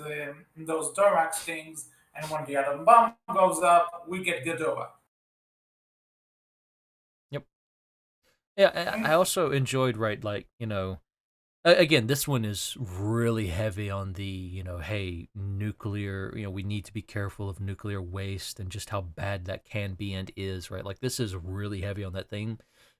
Speaker 1: those Dorax things, and when the atom bomb goes up, we get Ghidorah.
Speaker 2: Yep. Yeah, I
Speaker 1: And
Speaker 2: also enjoyed, right, like, again, this one is really heavy on the, hey, nuclear, we need to be careful of nuclear waste and just how bad that can be and is, right? Like, this is really heavy on that thing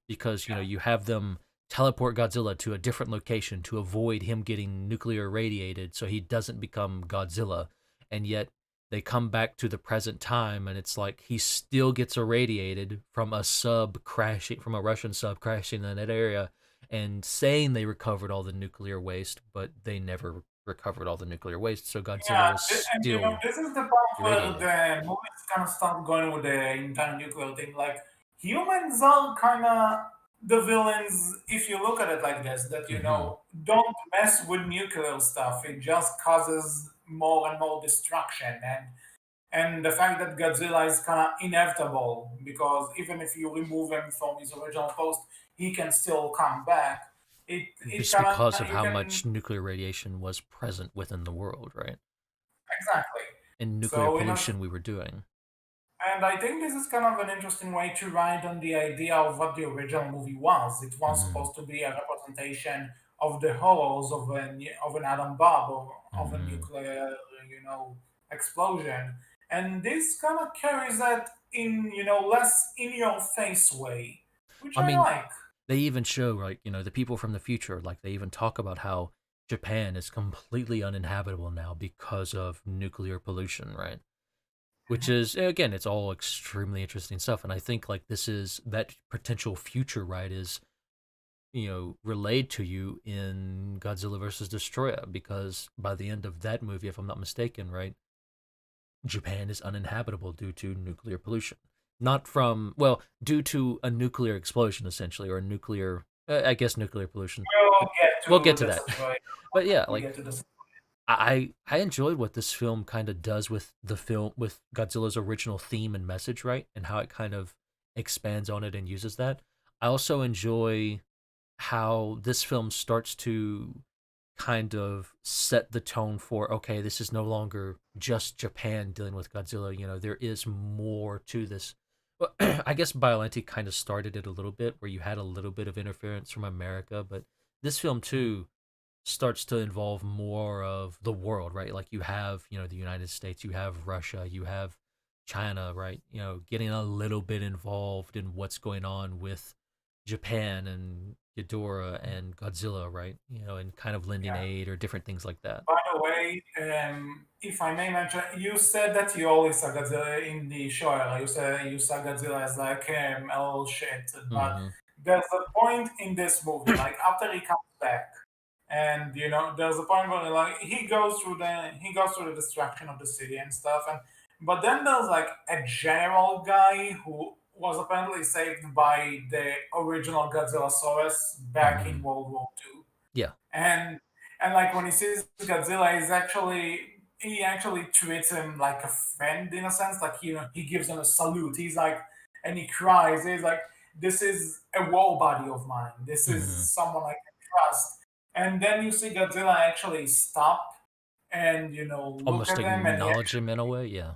Speaker 2: because,
Speaker 1: yeah,
Speaker 2: you have them teleport Godzilla to a different location to avoid him getting nuclear irradiated so he doesn't become Godzilla. And yet they come back to the present time and it's like he still gets irradiated from a sub crashing, from a Russian sub crashing in that area, and saying they recovered all the nuclear waste, but they never recovered all the nuclear waste. So Godzilla
Speaker 1: Yeah,
Speaker 2: was
Speaker 1: and you know,
Speaker 2: still
Speaker 1: this is the part where
Speaker 2: irradiated.
Speaker 1: the movies kind of start going with the entire nuclear thing. Like humans are kind of the villains if you look at it like this. That you
Speaker 2: Hmm.
Speaker 1: know, don't mess with nuclear stuff. It just causes more and more destruction, and the fact that Godzilla is kind of inevitable because even if you remove him from his original post, he can still come back. It
Speaker 2: Just
Speaker 1: kind of
Speaker 2: because of
Speaker 1: you
Speaker 2: how
Speaker 1: can
Speaker 2: much nuclear radiation was present within the world, right?
Speaker 1: exactly.
Speaker 2: And nuclear
Speaker 1: So in a
Speaker 2: pollution we were doing.
Speaker 1: And I think this is kind of an interesting way to write on the idea of what the original movie was. It was
Speaker 2: Hmm.
Speaker 1: supposed to be a representation of the horrors of an atom bomb or of a
Speaker 2: Hmm.
Speaker 1: nuclear, explosion. And this kind of carries that in, less in your face way, which
Speaker 2: I
Speaker 1: I
Speaker 2: mean,
Speaker 1: like.
Speaker 2: they even show, like, the people from the future, like, they even talk about how Japan is completely uninhabitable now because of nuclear pollution, right? Which is, again, it's all extremely interesting stuff. And I think, like, this is that potential future, right, is, relayed to you in Godzilla versus Destroyer, because by the end of that movie, if I'm not mistaken, right, Japan is uninhabitable due to nuclear pollution. Not from, well, due to a nuclear explosion, essentially, or a nuclear, I guess, nuclear pollution.
Speaker 1: We'll get
Speaker 2: We'll get
Speaker 1: to
Speaker 2: to
Speaker 1: the
Speaker 2: that.
Speaker 1: situation.
Speaker 2: But yeah,
Speaker 1: We
Speaker 2: like,
Speaker 1: get to the
Speaker 2: I enjoyed what this film kind of does with the film, with Godzilla's original theme and message, right? And how it kind of expands on it and uses that. I also enjoy how this film starts to kind of set the tone for, okay, this is no longer just Japan dealing with Godzilla. There is more to this. Well, I guess Biollante kind of started it a little bit, where you had a little bit of interference from America, but this film too starts to involve more of the world, right? Like you have, the United States, you have Russia, you have China, right? Getting a little bit involved in what's going on with Japan and Ghidorah and Godzilla, right? And kind of lending
Speaker 1: yeah.
Speaker 2: aid or different things like that.
Speaker 1: By the way, if I may mention, you said that you always saw Godzilla in the show. You said you saw Godzilla as like a little shit, but
Speaker 2: Hmm.
Speaker 1: there's a point in this movie, like after he comes back, and there's a point where like he goes through the destruction of the city and stuff, and but then there's like a general guy who was apparently saved by the original Godzilla back in
Speaker 2: Hmm.
Speaker 1: World War II
Speaker 2: Yeah.
Speaker 1: and like when he sees Godzilla, he actually treats him like a friend in a sense. Like he gives him a salute. He's like, and he cries. He's like, "This is a war buddy of mine. This is
Speaker 2: Hmm.
Speaker 1: someone I can trust." And then you see Godzilla actually stop and look
Speaker 2: Almost
Speaker 1: at him, and
Speaker 2: acknowledge him in a way. Yeah.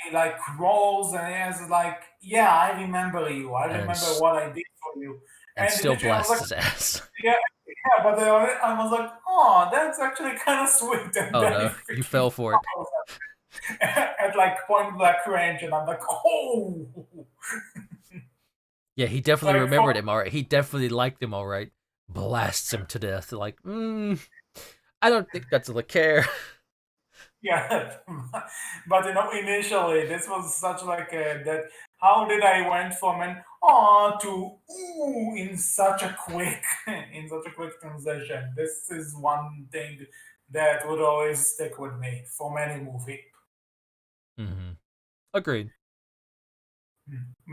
Speaker 1: he like crawls and he has like, "Yeah, I remember you. I
Speaker 2: And,
Speaker 1: remember what I did for you."
Speaker 2: and
Speaker 1: And
Speaker 2: still
Speaker 1: literally, I was
Speaker 2: blasts
Speaker 1: like,
Speaker 2: his ass.
Speaker 1: yeah, yeah, but then I was like, oh, that's actually kind of sweet. And
Speaker 2: Oh
Speaker 1: then he
Speaker 2: no, you
Speaker 1: freaking
Speaker 2: fell for it.
Speaker 1: falls at like point blank range, and I'm like, oh,
Speaker 2: Yeah, he definitely
Speaker 1: like for
Speaker 2: remembered him, all right. He definitely liked him, all right. Blasts him to death. Like, I don't think Godzilla care.
Speaker 1: yeah. But initially this was such like a that. How did I went from an to ooh in such a quick in such a quick transition? This is one thing that would always stick with me for many movie.
Speaker 2: Hmm. Agreed.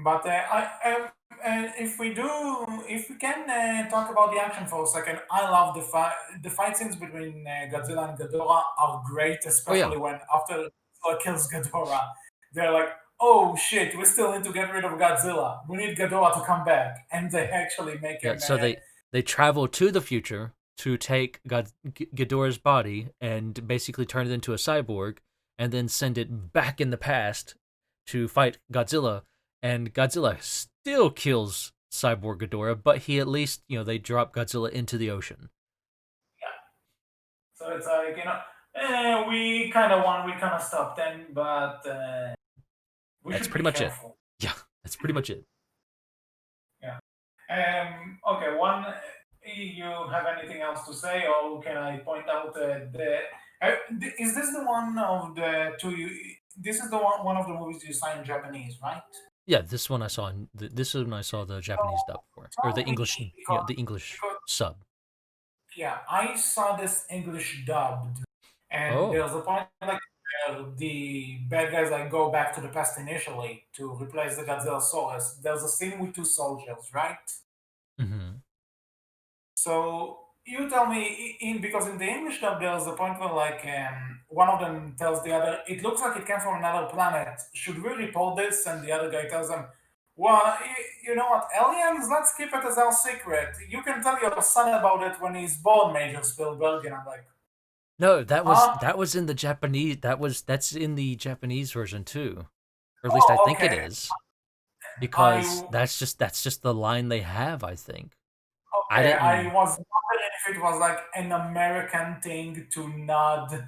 Speaker 1: But if we can talk about the action for a second, I love the fight scenes between Godzilla and Ghidorah are great,
Speaker 2: Oh yeah,
Speaker 1: especially when after Godzilla kills Ghidorah, they're like, "Oh shit, we still need to get rid of Godzilla. We need Ghidorah to come back," and they actually make
Speaker 2: yeah.
Speaker 1: him.
Speaker 2: So they travel to the future to take Ghidorah's body and basically turn it into a cyborg, and then send it back in the past to fight Godzilla. And Godzilla still kills Cyborg Ghidorah, but he at least, they drop Godzilla into the ocean.
Speaker 1: So it's like we kind of won, we kind of stopped them, but we
Speaker 2: That's
Speaker 1: should be
Speaker 2: pretty much it.
Speaker 1: careful.
Speaker 2: Yeah, that's pretty much it.
Speaker 1: Yeah. Okay, one. You have anything else to say, or can I point out is this the one of the two? This is the one of the movies you saw in Japanese, right?
Speaker 2: Yeah, this one I saw. This is when I saw the
Speaker 1: So
Speaker 2: Japanese dub for, or
Speaker 1: tell
Speaker 2: the
Speaker 1: me
Speaker 2: English,
Speaker 1: because
Speaker 2: the English
Speaker 1: because
Speaker 2: sub.
Speaker 1: yeah, I saw this English dubbed, and
Speaker 2: Oh.
Speaker 1: there's a point like the bad guys like go back to the past initially to replace the Godzilla soldiers. There's a scene with two soldiers, right?
Speaker 2: Hmm.
Speaker 1: So you tell me, in because in the English dub there's a point where like one of them tells the other, "It looks like it came from another planet. Should we report this?" And the other guy tells them, "Well, you know what, aliens? Let's keep it as our secret. You can tell your son about it when he's born, Major Spielberg." And I'm like,
Speaker 2: No,
Speaker 1: "Huh?
Speaker 2: that was in the Japanese. That's in the Japanese version too, or at least I
Speaker 1: Oh,
Speaker 2: think it
Speaker 1: okay.
Speaker 2: is, because
Speaker 1: I
Speaker 2: that's just the line they have. I think I
Speaker 1: Okay, I
Speaker 2: didn't.
Speaker 1: was wondering if it was like an American thing to nod,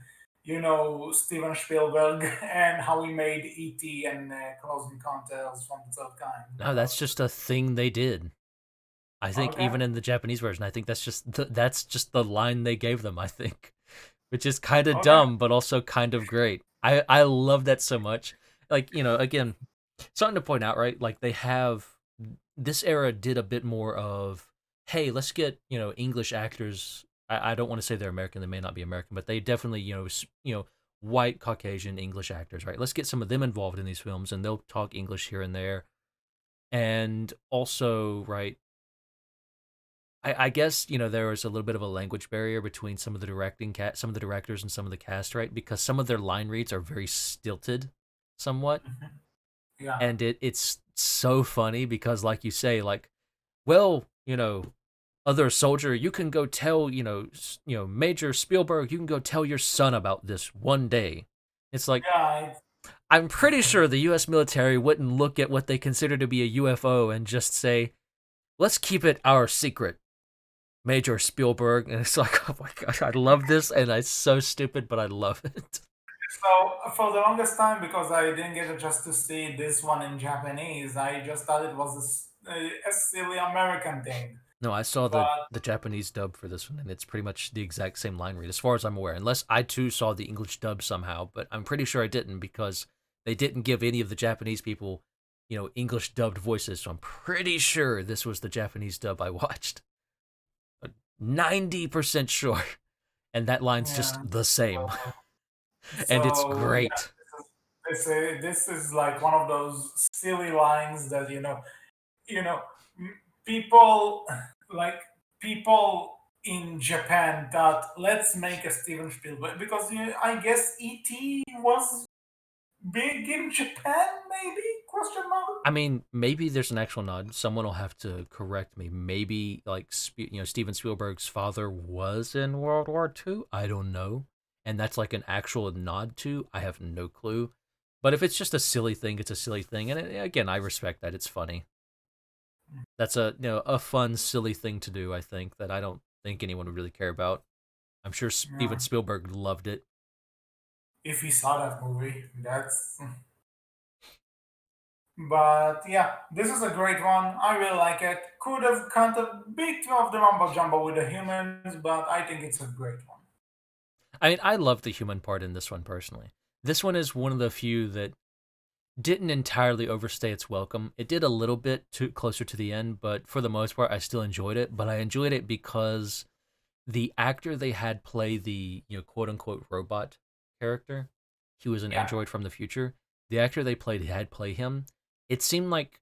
Speaker 1: Steven Spielberg and how he made E.T. and Close Encounters from the Third Kind.
Speaker 2: No, that's just a thing they did. I think
Speaker 1: Okay,
Speaker 2: even in the Japanese version, I think that's just the line they gave them. I think, which is kind of
Speaker 1: okay,
Speaker 2: dumb, but also kind of great. I love that so much. Like, again, something to point out, right? Like, they have this era did a bit more of, hey, let's get English actors. I don't want to say they're American. They may not be American, but they definitely white Caucasian English actors, right? Let's get some of them involved in these films, and they'll talk English here and there. And also, right, I guess there was a little bit of a language barrier between some of the some of the directors and some of the cast, right? Because some of their line reads are very stilted, somewhat,
Speaker 1: mhm, yeah,
Speaker 2: and it's so funny because, like you say, like, well, other soldier, you can go tell Major Spielberg, you can go tell your son about this one day. It's like,
Speaker 1: yeah,
Speaker 2: I'm pretty sure the U.S. military wouldn't look at what they consider to be a UFO and just say, let's keep it our secret, Major Spielberg. And it's like, oh my gosh, I love this, and it's so stupid, but I love it.
Speaker 1: So for the longest time, because I didn't get a chance to see this one in Japanese, I just thought it was a silly American thing.
Speaker 2: No, I saw
Speaker 1: But
Speaker 2: the Japanese dub for this one, and it's pretty much the exact same line read, as far as I'm aware. Unless I too saw the English dub somehow, but I'm pretty sure I didn't because they didn't give any of the Japanese people, English dubbed voices. So I'm pretty sure this was the Japanese dub I watched. 90% sure, and that line's just
Speaker 1: yeah,
Speaker 2: the same, and it's
Speaker 1: so yeah,
Speaker 2: great.
Speaker 1: this is like one of those silly lines that you know people like people in Japan thought, let's make a Steven Spielberg because I guess ET was big in Japan, maybe question mark.
Speaker 2: I mean, maybe there's an actual nod. Someone will have to correct me. Maybe like Steven Spielberg's father was in World War II. I don't know, and that's like an actual nod to. I have no clue. But if it's just a silly thing, it's a silly thing, and again, I respect that. It's funny. That's a fun, silly thing to do. I think that I don't think anyone would really care about. I'm sure Steven
Speaker 1: Yeah.
Speaker 2: Spielberg loved it.
Speaker 1: If he saw that movie, that's. But yeah, this is a great one. I really like it. Could have cut a bit of the mumbo jumbo with the humans, but I think it's a great one.
Speaker 2: I mean, I love the human part in this one personally. This one is one of the few that didn't entirely overstay its welcome. It did a little bit too closer to the end, but for the most part, I still enjoyed it. But I enjoyed it because the actor they had play the quote unquote robot character, he was an
Speaker 1: Yeah.
Speaker 2: android from the future. The actor they played had play him. It seemed like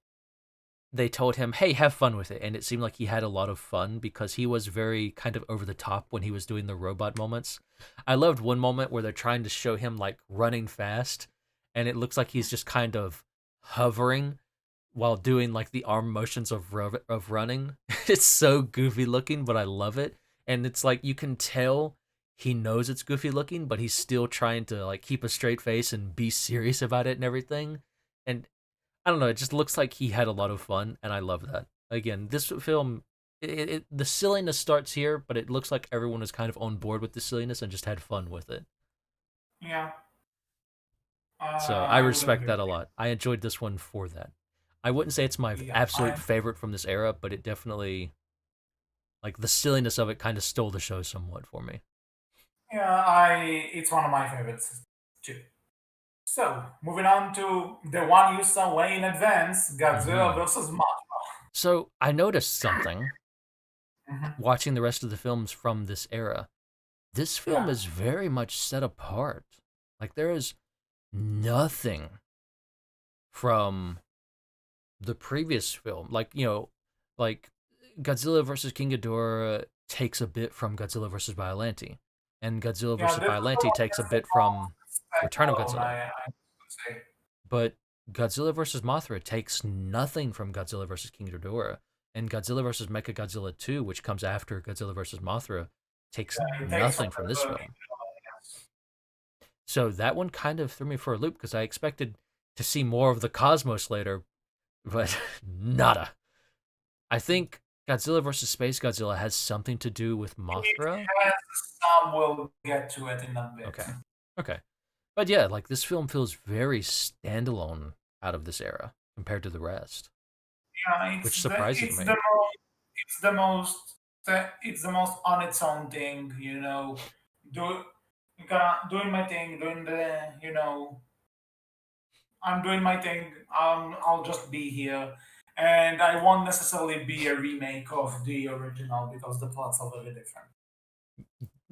Speaker 2: they told him, "Hey, have fun with it," and it seemed like he had a lot of fun because he was very kind of over the top when he was doing the robot moments. I loved one moment where they're trying to show him like running fast, and it looks like he's just kind of hovering while doing like the arm motions of running. It's so goofy looking, but I love it, and it's like you can tell he knows it's goofy looking, but he's still trying to like keep a straight face and be serious about it and everything. And I don't know. It just looks like he had a lot of fun, and I love that. Again, this film, the silliness starts here, but it looks like everyone was kind of on board with the silliness and just had fun with it.
Speaker 1: Yeah,
Speaker 2: So I
Speaker 1: I would
Speaker 2: respect
Speaker 1: agree
Speaker 2: that
Speaker 1: with
Speaker 2: a
Speaker 1: you.
Speaker 2: lot. I enjoyed this one for that. I wouldn't say it's my
Speaker 1: Yeah,
Speaker 2: absolute favorite from this era, but it definitely, like, the silliness of it kind of stole the show somewhat for me.
Speaker 1: it's one of my favorites too. So, moving on to the one you saw way in advance, Godzilla
Speaker 2: Hmm.
Speaker 1: versus Mothra.
Speaker 2: So I noticed something
Speaker 1: Mhm.
Speaker 2: watching the rest of the films from this era. This film
Speaker 1: Yeah,
Speaker 2: is very much set apart. Like, there is nothing from the previous film. Like, like Godzilla versus King Ghidorah takes a bit from Godzilla versus Biollante, and Godzilla
Speaker 1: yeah,
Speaker 2: versus
Speaker 1: this is the
Speaker 2: Biollante
Speaker 1: one
Speaker 2: takes a
Speaker 1: that's the
Speaker 2: bit from
Speaker 1: most
Speaker 2: Return of
Speaker 1: standalone,
Speaker 2: Godzilla.
Speaker 1: I would say.
Speaker 2: But Godzilla versus Mothra takes nothing from Godzilla versus King Ghidorah, and Godzilla versus Mechagodzilla 2, which comes after Godzilla versus Mothra, takes
Speaker 1: Yeah, it takes from
Speaker 2: nothing from this
Speaker 1: Godzilla
Speaker 2: film.
Speaker 1: Junior, yes.
Speaker 2: So that one kind of threw me for a loop because I expected to see more of the cosmos later, but nada. I think Godzilla versus Space Godzilla has something to do with
Speaker 1: It
Speaker 2: Mothra.
Speaker 1: has some, we'll get to it in a bit.
Speaker 2: Okay. Okay. But yeah, like, this film feels very standalone out of this era compared to the rest,
Speaker 1: Yeah,
Speaker 2: which surprises me.
Speaker 1: it's the most, it's the most on its own thing, Do, doing my thing, doing the, I'm doing my thing. I'll just be here, and I won't necessarily be a remake of the original because the plots are very different.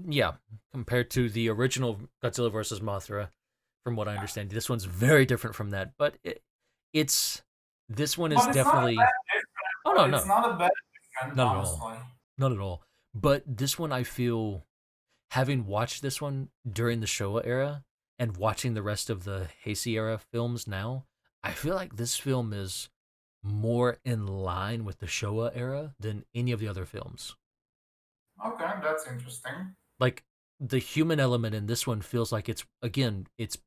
Speaker 2: Yeah, compared to the original Godzilla versus Mothra, from what I understand, this one's very different from that. But it's this one is
Speaker 1: But it's not a
Speaker 2: definitely.
Speaker 1: bad different.
Speaker 2: Oh
Speaker 1: But
Speaker 2: no,
Speaker 1: it's
Speaker 2: no,
Speaker 1: not a bad different,
Speaker 2: not at all,
Speaker 1: honestly.
Speaker 2: not at all. But this one, I feel, having watched this one during the Showa era and watching the rest of the Heisei era films now, I feel like this film is more in line with the Showa era than any of the other films.
Speaker 1: Okay, that's interesting.
Speaker 2: Like, the human element in this one feels like it's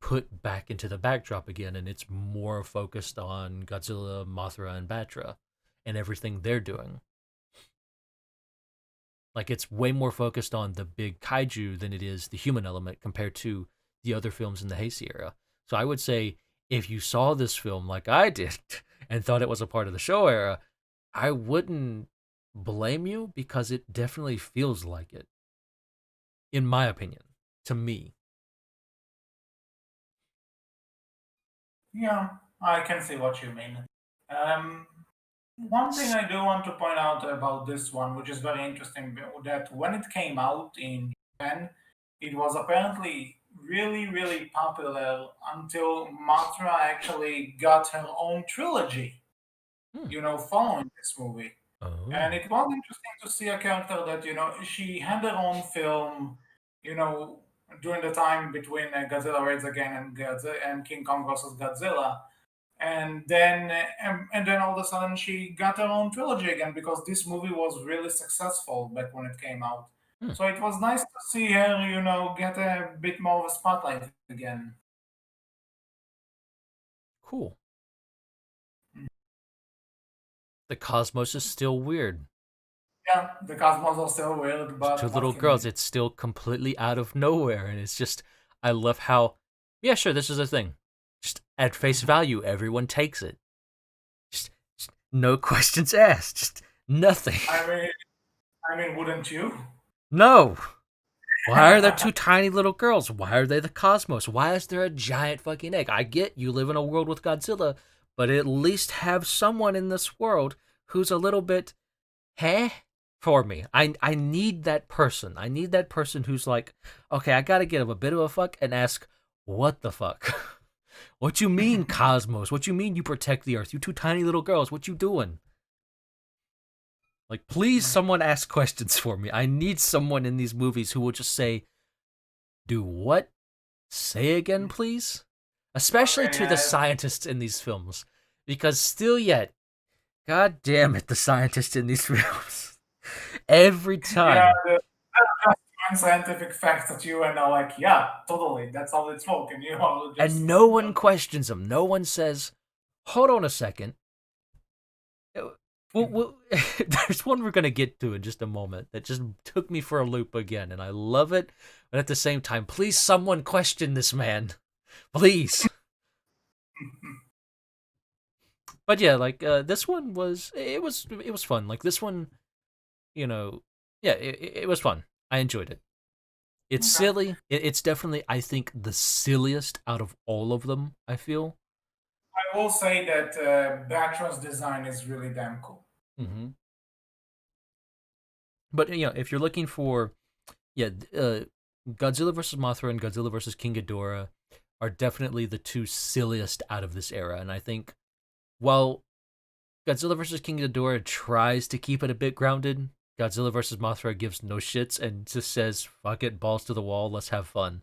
Speaker 2: put back into the backdrop again, and it's more focused on Godzilla, Mothra, and Batra and everything they're doing. Like, it's way more focused on the big kaiju than it is the human element compared to the other films in the Heisei era. So I would say, if you saw this film like I did and thought it was a part of the show era, I wouldn't blame you because it definitely feels like it, in my opinion, to me.
Speaker 1: Yeah, I can see what you mean. Um, One thing I do want to point out about this one, which is very interesting, that when it came out in Japan, it was apparently really, really popular until Matra actually got her own trilogy,
Speaker 2: Hmm.
Speaker 1: following this movie. And
Speaker 2: Oh.
Speaker 1: it was interesting to see a character that, she had her own film, you know, during the time between Godzilla Raids Again and and King Kong versus Godzilla, and then all of a sudden she got her own trilogy again because this movie was really successful back when it came out.
Speaker 2: Hmm.
Speaker 1: So it was nice to see her, get a bit more of a spotlight again.
Speaker 2: Cool. The cosmos is still weird.
Speaker 1: Yeah, the cosmos are still weird,
Speaker 2: It's two
Speaker 1: but what
Speaker 2: little
Speaker 1: can you
Speaker 2: girls.
Speaker 1: do?
Speaker 2: It's still completely out of nowhere, and it's just, I love how, yeah, sure, this is a thing. Just at face value, everyone takes it. Just no questions asked. Just nothing.
Speaker 1: I mean, wouldn't you?
Speaker 2: No. Why are there two tiny little girls? Why are they the cosmos? Why is there a giant fucking egg? I get you live in a world with Godzilla, but at least have someone in this world who's a little bit heh for me. I need that person. I need that person who's like, okay, I gotta give a bit of a fuck and ask, what the fuck? What you mean, cosmos? What you mean you protect the Earth? You two tiny little girls, what you doing? Like, please, someone ask questions for me. I need someone in these movies who will just say, do what? Say again, please? Especially
Speaker 1: I
Speaker 2: to
Speaker 1: mean,
Speaker 2: the scientists in these films. Because still yet, god damn it, the scientists in these films. Every
Speaker 1: yeah,
Speaker 2: time.
Speaker 1: just throwing scientific facts at you, and are like, yeah, totally, that's how it's spoken. You know,
Speaker 2: And
Speaker 1: just
Speaker 2: no one questions them. No one says, hold on a second. There's one we're going to get to in just a moment that just took me for a loop again, and I love it. But at the same time, please, someone question this man. Please. But yeah, like this one was it was fun. Like this one, you know, yeah, it was fun. I enjoyed it. It's
Speaker 1: Okay.
Speaker 2: silly. It's definitely, I think, the silliest out of all of them. I feel.
Speaker 1: I will say that Batra's design is really damn cool.
Speaker 2: Mm-hmm. But if you're looking for yeah, Godzilla versus Mothra and Godzilla versus King Ghidorah are definitely the two silliest out of this era, and I think while Godzilla versus King Ghidorah tries to keep it a bit grounded, Godzilla versus Mothra gives no shits and just says "fuck it, balls to the wall, let's have fun,"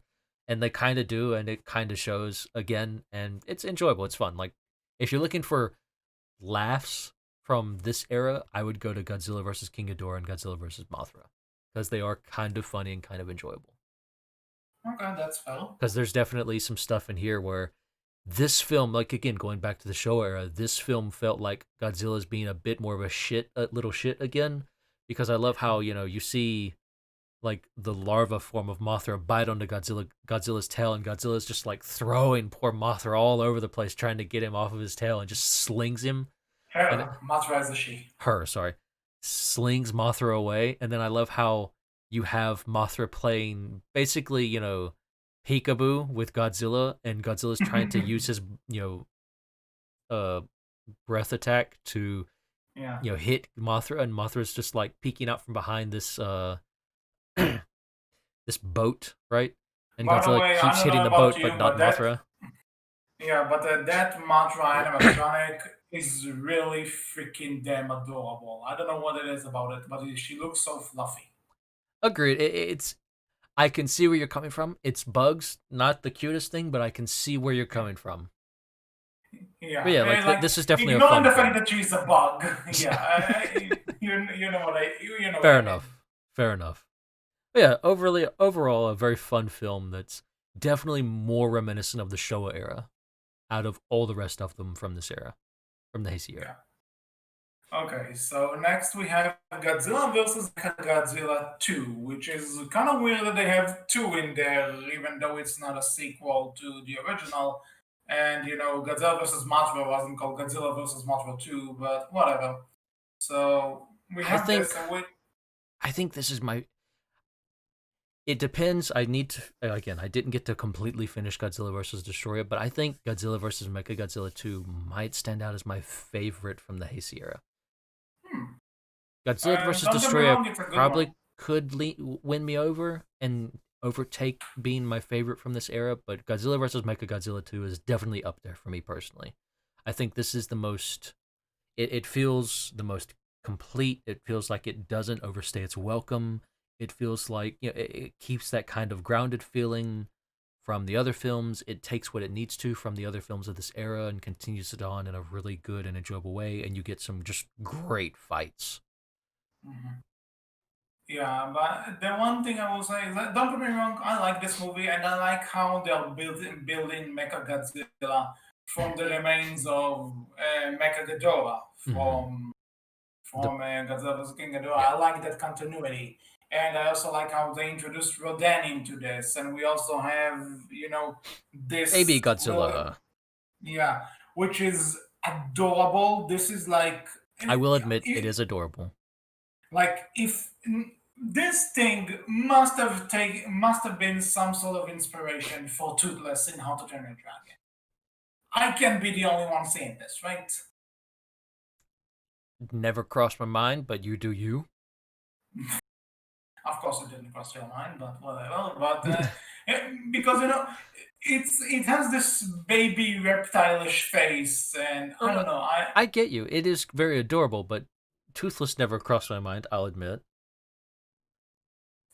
Speaker 2: and they kind of do, and it kind of shows again, and it's enjoyable, it's fun. Like if you're looking for laughs from this era, I would go to Godzilla versus King Ghidorah and Godzilla versus Mothra because they are kind of funny and kind of enjoyable.
Speaker 1: Okay, that's fair.
Speaker 2: Because there's definitely some stuff in here where this film, like again going back to the show era, this film felt like Godzilla's being a bit more of a little shit again. Because I love how you see like the larva form of Mothra bite onto Godzilla's tail, and Godzilla's just like throwing poor Mothra all over the place, trying to get him off of his tail, and just slings him and
Speaker 1: Her, Matra is a she.
Speaker 2: her, sorry, slings Mothra away. And then I love how you have Mothra playing basically, peekaboo with Godzilla, and Godzilla's trying to use his, uh, breath attack to,
Speaker 1: Yeah.
Speaker 2: hit Mothra, and Mothra's just like peeking out from behind this, this boat, right? And
Speaker 1: By the
Speaker 2: Godzilla
Speaker 1: way, I
Speaker 2: keeps
Speaker 1: don't
Speaker 2: hitting
Speaker 1: know
Speaker 2: the
Speaker 1: about
Speaker 2: boat, but
Speaker 1: you,
Speaker 2: not
Speaker 1: but that
Speaker 2: Mothra.
Speaker 1: yeah, but that Matra animatronic is really freaking damn adorable. I don't know what it is about it, but she looks so fluffy.
Speaker 2: Agreed. It's I can see where you're coming from. It's bugs, not the cutest thing, but I can see where you're
Speaker 1: Yeah,
Speaker 2: coming from. But
Speaker 1: yeah.
Speaker 2: yeah, like
Speaker 1: Like
Speaker 2: this is definitely a
Speaker 1: ignoring
Speaker 2: fun
Speaker 1: the fact
Speaker 2: film.
Speaker 1: that she's a bug. Yeah, you know what you know what
Speaker 2: Fair
Speaker 1: I mean.
Speaker 2: enough. Fair enough. But yeah, overall, a very fun film that's definitely more reminiscent of the Showa era out of all the rest of them from this era, from the Heisei era.
Speaker 1: Yeah. Okay, so next we have Godzilla versus Godzilla 2, which is kind of weird that they have two in there, even though it's not a sequel to the original. And Godzilla versus Mothra wasn't called Godzilla versus Mothra 2, but whatever. So we
Speaker 2: I
Speaker 1: have
Speaker 2: think
Speaker 1: this, and we
Speaker 2: I think this is my. It depends. I need to again. I didn't get to completely finish Godzilla versus Destroyer, but I think Godzilla versus Mechagodzilla 2 might stand out as my favorite from the Heisei era.
Speaker 1: hmm,
Speaker 2: Godzilla versus
Speaker 1: don't get me
Speaker 2: Destroyer
Speaker 1: wrong, it's a good
Speaker 2: probably
Speaker 1: one.
Speaker 2: could win me over and overtake being my favorite from this era, but Godzilla versus Mechagodzilla 2 is definitely up there for me personally. I think this is the most. It feels the most complete. It feels like it doesn't overstay its welcome. It feels like it keeps that kind of grounded feeling from the other films. It takes what it needs to from the other films of this era and continues it on in a really good and enjoyable way, and you get some just great fights.
Speaker 1: Mhm. Yeah, but the one thing I will say is that don't get me wrong, I like this movie and I like how they're building Mecha Godzilla from the remains of Mecha Ghidorah
Speaker 2: Mm-hmm. The
Speaker 1: Godzilla vs King Ghidorah.
Speaker 2: Yeah,
Speaker 1: I like that continuity, and I also like how they introduced Rodan into this, and we also have
Speaker 2: Baby
Speaker 1: this really
Speaker 2: Godzilla.
Speaker 1: yeah, which is adorable. This is like.
Speaker 2: I will admit it
Speaker 1: It,
Speaker 2: is adorable.
Speaker 1: like if this thing must have been some sort of inspiration for Toothless in How to Train Your Dragon. I can't be the only one seeing this, right?
Speaker 2: Never crossed my mind, but you do you.
Speaker 1: Of course, it didn't cross your mind, but whatever. But because it has this baby reptilish face, and
Speaker 2: Oh
Speaker 1: I
Speaker 2: no,
Speaker 1: don't know.
Speaker 2: I get you. It is very adorable, but Toothless never crossed my mind. I'll admit.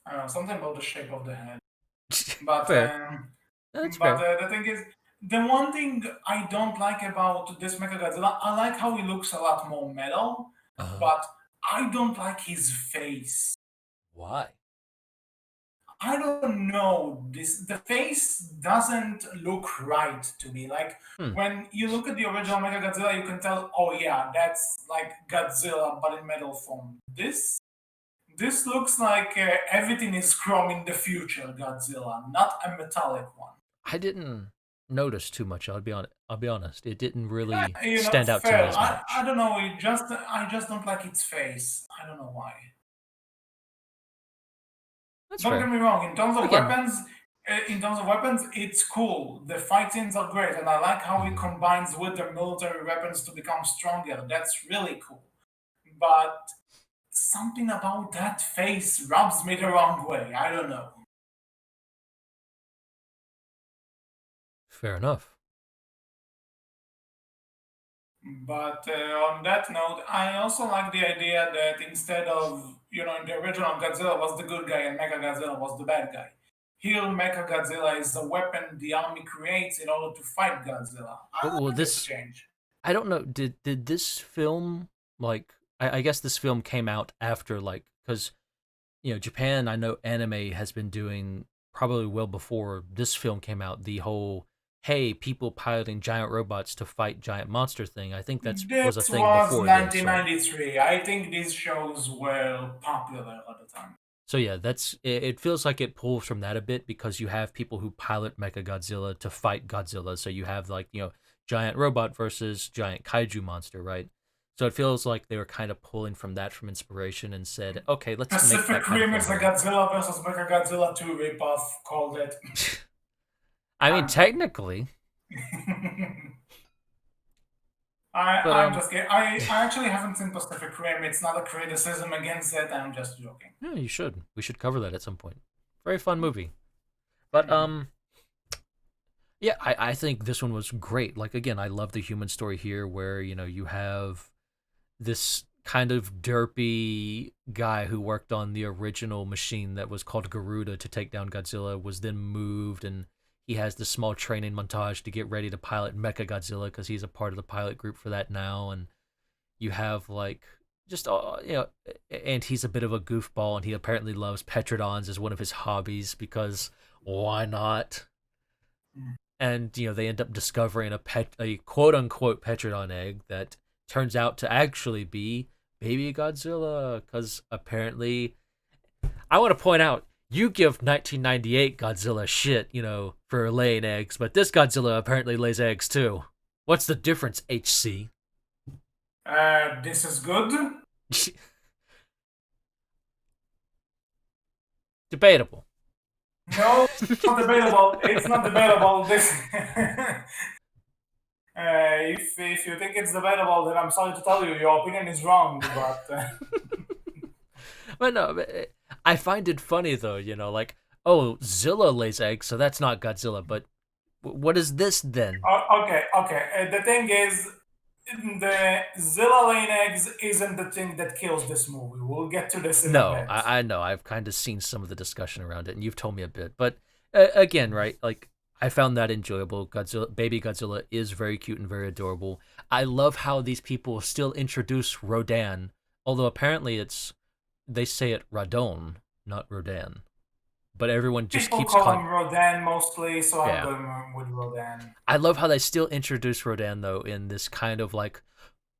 Speaker 1: I don't know something about the shape of the head. But
Speaker 2: Fair. That's
Speaker 1: but
Speaker 2: fair.
Speaker 1: the thing is, the one thing I don't like about this Mechagodzilla, I like how he looks a lot more metal,
Speaker 2: Uh,
Speaker 1: but I don't like his face.
Speaker 2: why?
Speaker 1: I don't know. The face doesn't look right to me. Like
Speaker 2: Hmm.
Speaker 1: when you look at the original Mechagodzilla, you can tell, oh yeah, that's like Godzilla but in metal form. This looks like everything is chrome in the future Godzilla, not a metallic one.
Speaker 2: I didn't. notice too much. I'll be honest. It didn't really
Speaker 1: Yeah,
Speaker 2: stand out to me
Speaker 1: fair.
Speaker 2: as
Speaker 1: I
Speaker 2: much.
Speaker 1: don't know. I just don't like its face. I don't know why.
Speaker 2: That's
Speaker 1: Don't get
Speaker 2: fair.
Speaker 1: me wrong.
Speaker 2: Again,
Speaker 1: In terms of weapons, it's cool. The fight scenes are great, and I like how it
Speaker 2: mhm.
Speaker 1: combines with the military weapons to become stronger. That's really cool. But something about that face rubs me the wrong way. I don't know.
Speaker 2: Fair enough.
Speaker 1: But on that note, I also like the idea that instead of, in the original Godzilla was the good guy and Mechagodzilla was the bad guy. Here, Mechagodzilla is a weapon the army creates in order to fight Godzilla. I
Speaker 2: Well,
Speaker 1: like this
Speaker 2: this
Speaker 1: change.
Speaker 2: I don't know. Did this film like I guess this film came out after like because Japan. I know anime has been doing probably well before this film came out. The whole hey people piloting giant robots to fight giant monster thing. I think that's was a
Speaker 1: This
Speaker 2: thing
Speaker 1: was
Speaker 2: before this, right?
Speaker 1: 1993. I think these shows were popular at the time.
Speaker 2: So yeah, it feels like it pulls from that a bit because you have people who pilot Mechagodzilla to fight Godzilla. So you have like, giant robot versus giant kaiju monster, right? So it feels like they were kind of pulling from that from inspiration and said, okay, let's make that
Speaker 1: Pacific
Speaker 2: kind of
Speaker 1: Rim
Speaker 2: film
Speaker 1: is a
Speaker 2: here.
Speaker 1: Godzilla versus Mechagodzilla 2 ripoff, called it.
Speaker 2: I mean,
Speaker 1: I'm
Speaker 2: technically, but
Speaker 1: I'm just kidding. I actually haven't seen Pacific Rim. It's not a criticism against it. I'm just joking.
Speaker 2: yeah, you should. We should cover that at some point. Very fun movie. But
Speaker 1: Mhm.
Speaker 2: yeah, I think this one was great. Like again, I love the human story here, where you have this kind of derpy guy who worked on the original machine that was called Garuda to take down Godzilla was then moved, and he has this small training montage to get ready to pilot Mecha Godzilla because he's a part of the pilot group for that now. And you have like just and he's a bit of a goofball, and he apparently loves Petrodons as one of his hobbies because why not? And they end up discovering a quote unquote Petrodon egg that turns out to actually be baby Godzilla because apparently I want to point out you give 1998 Godzilla shit, for laying eggs, but this Godzilla apparently lays eggs too. What's the difference, HC?
Speaker 1: This is good.
Speaker 2: Debatable.
Speaker 1: No, it's not debatable. It's not debatable. This. If you think it's debatable, then I'm sorry to tell you, your opinion is wrong. But
Speaker 2: But no, I find it funny though, like, oh, Zilla lays eggs, so that's not Godzilla, but what is this then?
Speaker 1: okay, okay. The thing is, the Zilla Lane eggs isn't the thing that kills this movie. We'll get to this in a
Speaker 2: No,
Speaker 1: bit.
Speaker 2: I know. I've kind of seen some of the discussion around it, and you've told me a bit. But again, right? Like, I found that enjoyable. Baby Godzilla is very cute and very adorable. I love how these people still introduce Rodan, although apparently they say it Radon, not Rodan. But everyone just
Speaker 1: People
Speaker 2: keeps
Speaker 1: call
Speaker 2: calling.
Speaker 1: him Rodan mostly, so I'm
Speaker 2: Yeah,
Speaker 1: going with Rodan.
Speaker 2: I love how they still introduce Rodan though in this kind of like,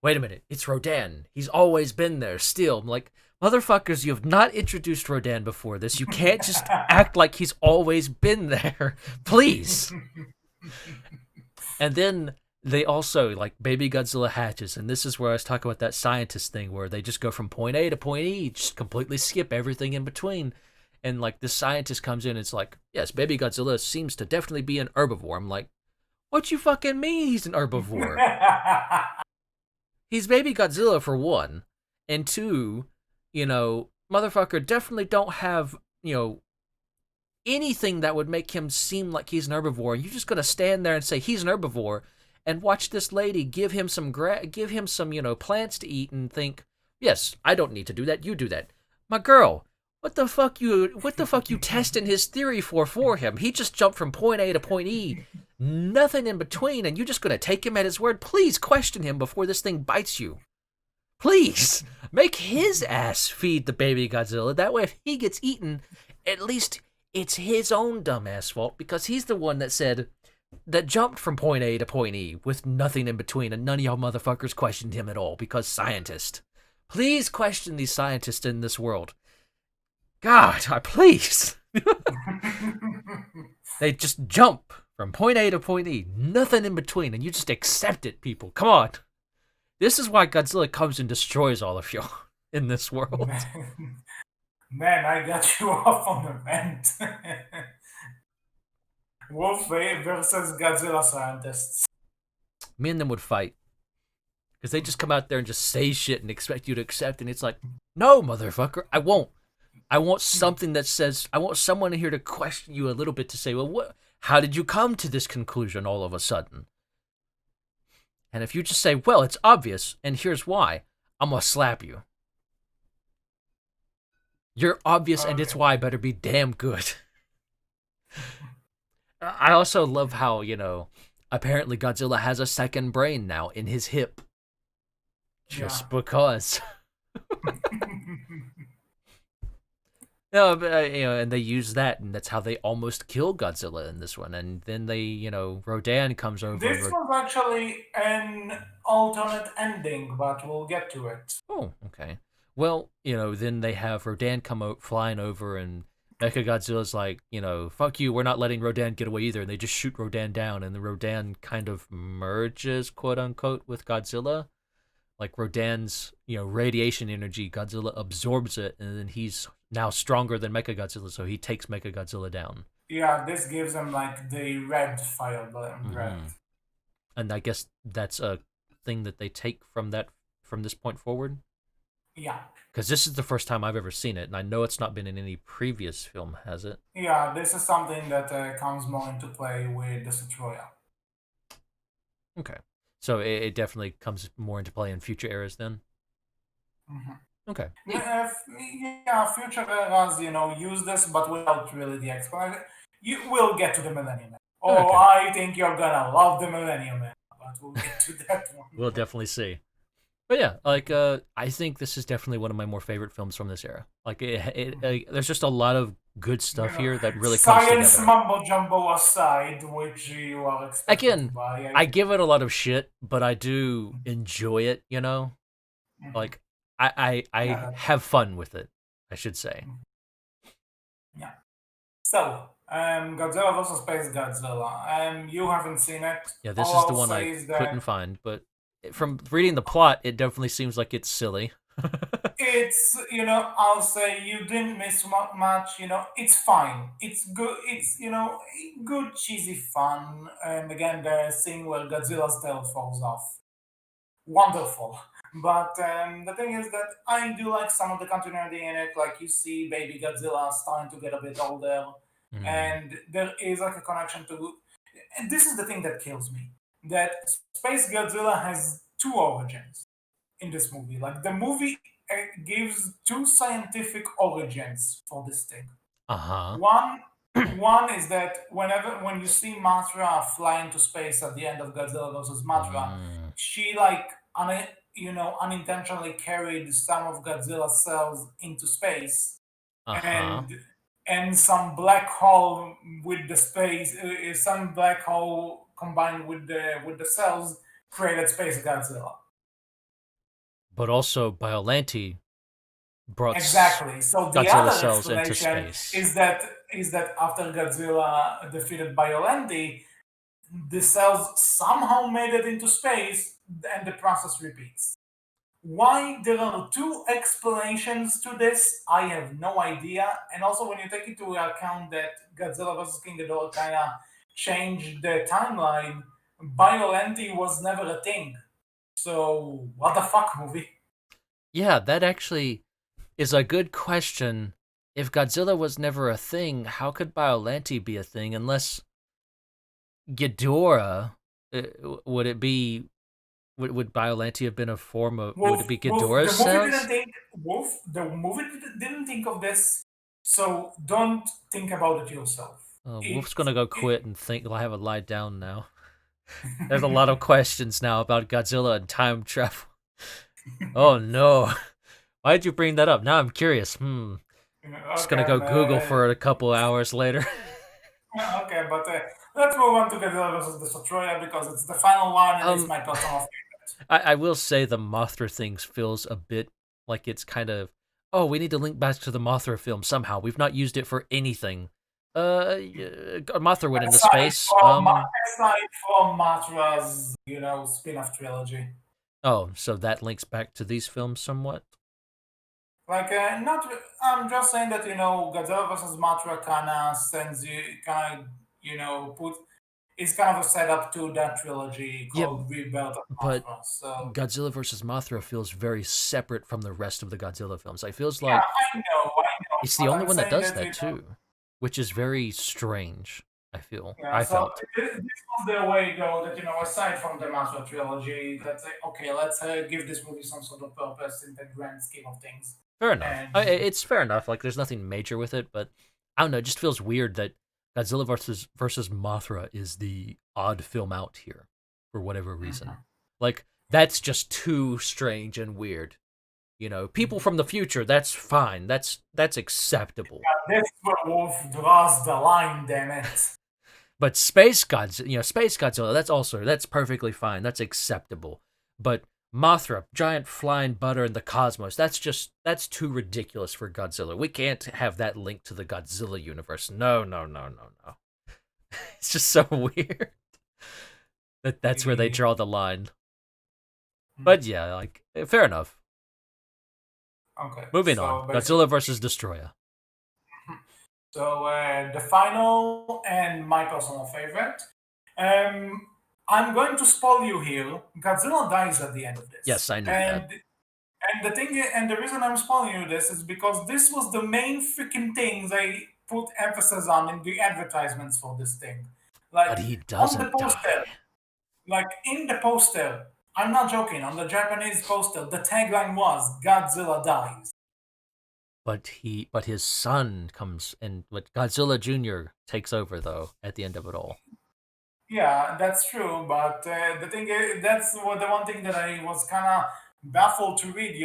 Speaker 2: wait a minute, it's Rodan. He's always been there still. I'm like, motherfuckers, you have not introduced Rodan before this. You can't just act like he's always been there. Please. And then they also, like, Baby Godzilla hatches. And this is where I was talking about that scientist thing where they just go from point A to point E, just completely skip everything in between. And, like, this scientist comes in and it's like, yes, Baby Godzilla seems to definitely be an herbivore. I'm like, what you fucking mean he's an herbivore? He's Baby Godzilla for one, and two, motherfucker definitely don't have anything that would make him seem like he's an herbivore. And you're just gonna stand there and say he's an herbivore, and watch this lady give him some plants to eat, and think, yes, I don't need to do that. You do that, my girl. What the fuck you testing his theory for him? He just jumped from point A to point E, nothing in between, and you're just gonna take him at his word? Please question him before this thing bites you. Please make his ass feed the baby Godzilla. That way, if he gets eaten, at least it's his own dumbass fault because he's the one that jumped from point A to point E with nothing in between, and none of y'all motherfuckers questioned him at all because scientists. Please question these scientists in this world. God, please. They just jump from point A to point E, nothing in between, and you just accept it, people. Come on. This is why Godzilla comes and destroys all of you in this world.
Speaker 1: Man, I got you off on the vent. Wolf versus Godzilla scientists.
Speaker 2: Me and them would fight because they just come out there and just say shit and expect you to accept, and it's like, no, motherfucker, I won't. I want something that says, I want someone here to question you a little bit to say, well, what? How did you come to this conclusion all of a sudden? And if you just say, well, it's obvious, and here's why, I'm gonna slap you. You're obvious, and it's
Speaker 1: Okay.
Speaker 2: why better be damn good. I also love how, apparently Godzilla has a second brain now in his hip.
Speaker 1: Yeah.
Speaker 2: Just because. No, but, and they use that, and that's how they almost kill Godzilla in this one. And then Rodan comes over.
Speaker 1: This was actually an alternate ending, but we'll get to it.
Speaker 2: Oh, okay. Well, then they have Rodan flying over, and Mechagodzilla's like, fuck you, we're not letting Rodan get away either. And they just shoot Rodan down, and the Rodan kind of merges, quote unquote, with Godzilla. Like Rodan's, radiation energy, Godzilla absorbs it, and then he's now stronger than Mechagodzilla, so he takes Mechagodzilla down.
Speaker 1: Yeah, this gives them like the red fire breath.
Speaker 2: And I guess that's a thing that they take from this point forward.
Speaker 1: Yeah.
Speaker 2: Because this is the first time I've ever seen it, and I know it's not been in any previous film, has it?
Speaker 1: Yeah, this is something that comes more into play with the Satroya.
Speaker 2: Okay. So it definitely comes more into play in future eras then?
Speaker 1: Hmm.
Speaker 2: Okay. Neat.
Speaker 1: Yeah, future eras, use this, but without really the explanation. You will get to the Millennium Man. Oh,
Speaker 2: Okay.
Speaker 1: I think you're gonna love the Millennium Man, but we'll get to that
Speaker 2: We'll
Speaker 1: one.
Speaker 2: definitely see. But yeah, like I think this is definitely one of my more favorite films from this era. Like there's just a lot of good stuff
Speaker 1: Yeah.
Speaker 2: here that really comes
Speaker 1: Science
Speaker 2: together.
Speaker 1: mumbo jumbo aside, which you are expected to
Speaker 2: Again,
Speaker 1: buy, I
Speaker 2: I
Speaker 1: think.
Speaker 2: give it a lot of shit, but I do enjoy it.
Speaker 1: Mhm.
Speaker 2: Like I
Speaker 1: Yeah,
Speaker 2: have fun with it. I should say.
Speaker 1: yeah. So, Godzilla versus Space Godzilla. You haven't seen it.
Speaker 2: Yeah, this
Speaker 1: All
Speaker 2: is the
Speaker 1: I'll
Speaker 2: one I
Speaker 1: say is
Speaker 2: couldn't
Speaker 1: that
Speaker 2: find, but from reading the plot, it definitely seems like it's silly.
Speaker 1: I'll say you didn't miss much. It's fine. It's good. It's, good, cheesy fun. And again, the scene where Godzilla's tail falls off. Wonderful. But the thing is that I do like some of the continuity in it. Like you see, baby Godzilla starting to get a bit older,
Speaker 2: Mm.
Speaker 1: and there is like a connection to. And this is the thing that kills me: that Space Godzilla has two origins in this movie. Like the movie gives two scientific origins for this thing.
Speaker 2: Uh-huh.
Speaker 1: One, one is that when you see Mothra fly into space at the end of Godzilla versus Mothra,
Speaker 2: Mm.
Speaker 1: she like unintentionally carried some of Godzilla's cells into space,
Speaker 2: Uh-huh.
Speaker 1: and some black hole with the some black hole combined with the cells created Space Godzilla.
Speaker 2: But also Biollante brought
Speaker 1: Exactly. So the
Speaker 2: Godzilla
Speaker 1: other
Speaker 2: cells into
Speaker 1: explanation
Speaker 2: space.
Speaker 1: is that after Godzilla defeated Biollante, the cells somehow made it into space, and the process repeats. Why there are two explanations to this, I have no idea. And also, when you take into account that Godzilla vs King Ghidorah kind of changed the timeline, Biollante was never a thing. So what the fuck, movie?
Speaker 2: Yeah, that actually is a good question. If Godzilla was never a thing, how could Biollante be a thing unless Ghidorah would it be would Biollante have been a form of would it be
Speaker 1: Wolf,
Speaker 2: Ghidorah's
Speaker 1: the movie didn't
Speaker 2: cells?
Speaker 1: think. Wolf, the movie didn't think of this, so don't think about it yourself. It,
Speaker 2: Wolf's gonna go
Speaker 1: it
Speaker 2: quit and think I have a lie down now. There's a lot of questions now about Godzilla and time travel. Oh no. Why'd you bring that up? Now I'm curious. Just gonna
Speaker 1: okay,
Speaker 2: go Google for it a couple hours later.
Speaker 1: okay, but let's move on to Godzilla versus the Satroya because it's the final one and it's
Speaker 2: um,
Speaker 1: my personal favorite.
Speaker 2: I will say the Mothra things feels a bit like it's kind of, oh, we need to link back to the Mothra film somehow. We've not used it for anything. Mothra went into
Speaker 1: Aside
Speaker 2: space.
Speaker 1: from aside from Matra's, spin-off trilogy.
Speaker 2: Oh, so that links back to these films somewhat.
Speaker 1: Like, not. I'm just saying that Godzilla versus Matra kind of sends you kind of put. It's kind of a setup to that trilogy
Speaker 2: Yeah,
Speaker 1: called Rebirth of
Speaker 2: but
Speaker 1: Matra. So
Speaker 2: Godzilla versus Mothra feels very separate from the rest of the Godzilla films. I feels
Speaker 1: yeah,
Speaker 2: like
Speaker 1: I know,
Speaker 2: it's the
Speaker 1: but
Speaker 2: only
Speaker 1: I'm
Speaker 2: one that
Speaker 1: saying
Speaker 2: does
Speaker 1: that
Speaker 2: that too, which is very strange.
Speaker 1: yeah.
Speaker 2: I
Speaker 1: So
Speaker 2: felt.
Speaker 1: this was the way though that aside from the Matra trilogy, let's say okay, let's give this movie some sort of purpose in the grand scheme of things,
Speaker 2: Fair enough.
Speaker 1: and
Speaker 2: It's fair enough. Like, there's nothing major with it, but I don't know. It just feels weird that Godzilla versus Mothra is the odd film out here for whatever reason.
Speaker 1: Mhm,
Speaker 2: Like, that's just too strange and weird. People
Speaker 1: mhm.
Speaker 2: from the future. That's fine. That's acceptable.
Speaker 1: This werewolf draws the line, damn it.
Speaker 2: But Space Godzilla. That's perfectly fine. That's acceptable. But Mothra, giant flying butter in the cosmos. That's too ridiculous for Godzilla. We can't have that linked to the Godzilla universe. No, no, no, no, no. It's just so weird that's where they
Speaker 1: Eh,
Speaker 2: draw the line. But
Speaker 1: mhm.
Speaker 2: yeah, like fair enough.
Speaker 1: Okay,
Speaker 2: Moving on.
Speaker 1: so basically,
Speaker 2: Godzilla versus Destroyer.
Speaker 1: so the final and my personal favorite. Um, I'm going to spoil you here. Godzilla dies at the end of this,
Speaker 2: Yes, I knew that.
Speaker 1: and the thing and the reason I'm spoiling you this is because this was the main freaking thing they put emphasis on in the advertisements for this thing. Like
Speaker 2: But he
Speaker 1: on the
Speaker 2: doesn't
Speaker 1: poster,
Speaker 2: die.
Speaker 1: like in the poster, I'm not joking, on the Japanese poster, the tagline was Godzilla dies.
Speaker 2: But his son comes and what Godzilla Junior takes over though at the end of it all.
Speaker 1: Yeah, that's true. But the thing is, that's what the one thing that I was kind of baffled to read.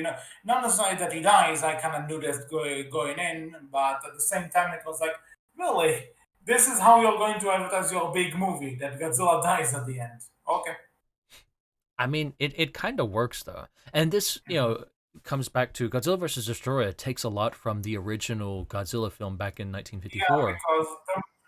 Speaker 1: Not necessarily that he dies. I kind of knew that going in, but at the same time, it was like, really, this is how you're going to advertise your big movie that Godzilla dies at the end. Okay.
Speaker 2: I mean, it kind of works though, and this
Speaker 1: Mhm.
Speaker 2: comes back to Godzilla versus Destroyer. It takes a lot from the original Godzilla film back in
Speaker 1: Yeah,
Speaker 2: 1954.
Speaker 1: because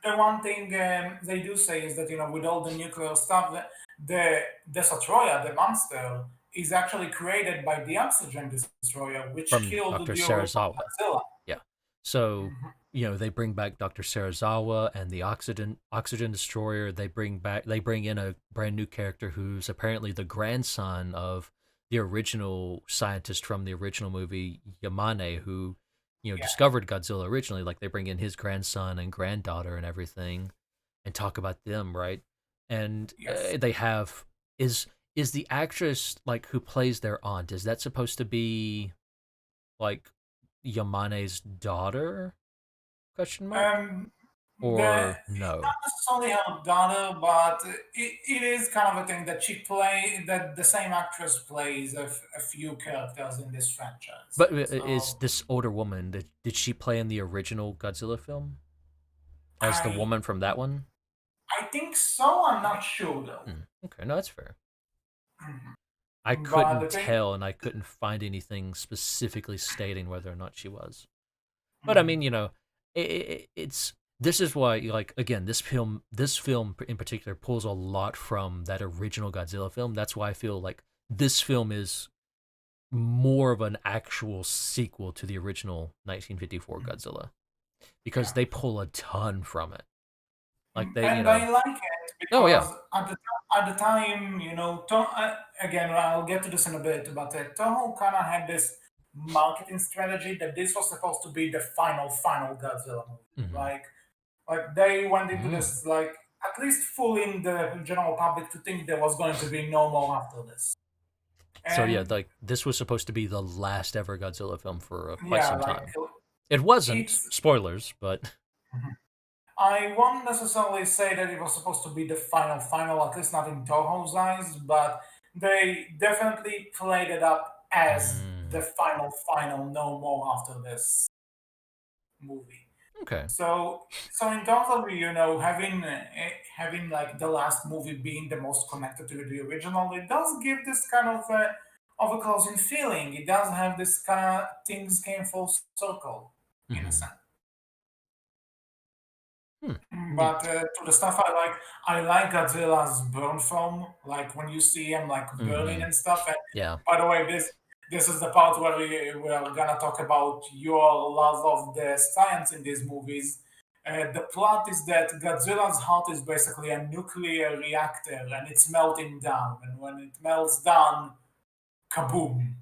Speaker 1: the one thing they do say is that with all the nuclear stuff, the Satroya, the monster, is actually created by the oxygen destroyer, which
Speaker 2: From
Speaker 1: killed
Speaker 2: Dr.
Speaker 1: the original
Speaker 2: Serizawa.
Speaker 1: Godzilla.
Speaker 2: Yeah. So,
Speaker 1: Mhm.
Speaker 2: they bring back Dr. Serizawa and the Oxygen Destroyer. They bring in a brand new character who's apparently the grandson of the original scientist from the original movie, Yamane, who,
Speaker 1: Yeah.
Speaker 2: discovered Godzilla originally. Like, they bring in his grandson and granddaughter and everything and talk about them, right? And
Speaker 1: Yes.
Speaker 2: they have is the actress like who plays their aunt, is that supposed to be like Yamane's daughter? Question mark?
Speaker 1: Um,
Speaker 2: Or
Speaker 1: not
Speaker 2: no?
Speaker 1: necessarily her daughter, but it is kind of a thing that that the same actress plays a few characters in this franchise.
Speaker 2: But is
Speaker 1: So
Speaker 2: this older woman did she play in the original Godzilla film as the
Speaker 1: I
Speaker 2: woman from that one?
Speaker 1: I think so. I'm not sure though.
Speaker 2: Okay, no, that's fair.
Speaker 1: Mhm.
Speaker 2: I
Speaker 1: But the
Speaker 2: couldn't
Speaker 1: thing,
Speaker 2: tell, and I couldn't find anything specifically stating whether or not she was. But I
Speaker 1: mhm.
Speaker 2: mean, it's this is why, like, again, this film in particular pulls a lot from that original Godzilla film. That's why I feel like this film is more of an actual sequel to the original 1954 Godzilla because
Speaker 1: Yeah,
Speaker 2: they pull a ton from it. Like
Speaker 1: and I like it
Speaker 2: oh yeah.
Speaker 1: because at the time, again, I'll get to this in a bit, but Toho kind of had this marketing strategy that this was supposed to be the final Godzilla movie.
Speaker 2: hmm
Speaker 1: Like they went into
Speaker 2: Mm.
Speaker 1: this like at least fooling the general public to think there was going to be no more after this.
Speaker 2: So yeah,
Speaker 1: And
Speaker 2: like this was supposed to be the last ever Godzilla film for quite
Speaker 1: yeah,
Speaker 2: some
Speaker 1: like
Speaker 2: time. It wasn't.
Speaker 1: it's
Speaker 2: Spoilers, but
Speaker 1: I won't necessarily say that it was supposed to be the final, at least not in Toho's eyes, but they definitely played it up as the
Speaker 2: mm,
Speaker 1: final, no more after this movie.
Speaker 2: okay.
Speaker 1: So in terms of having like the last movie being the most connected to the original, it does give this kind of a closing feeling. It does have this kind of things came full circle in a
Speaker 2: hmm
Speaker 1: sense.
Speaker 2: Hmm.
Speaker 1: But
Speaker 2: Neat.
Speaker 1: to the stuff I like Godzilla's burn film. Like when you see him like burning
Speaker 2: Mm-hmm.
Speaker 1: and stuff. And
Speaker 2: Yeah.
Speaker 1: by the way, this is the part where we are gonna talk about your love of the science in these movies. The plot is that Godzilla's heart is basically a nuclear reactor, and it's melting down. And when it melts down, kaboom!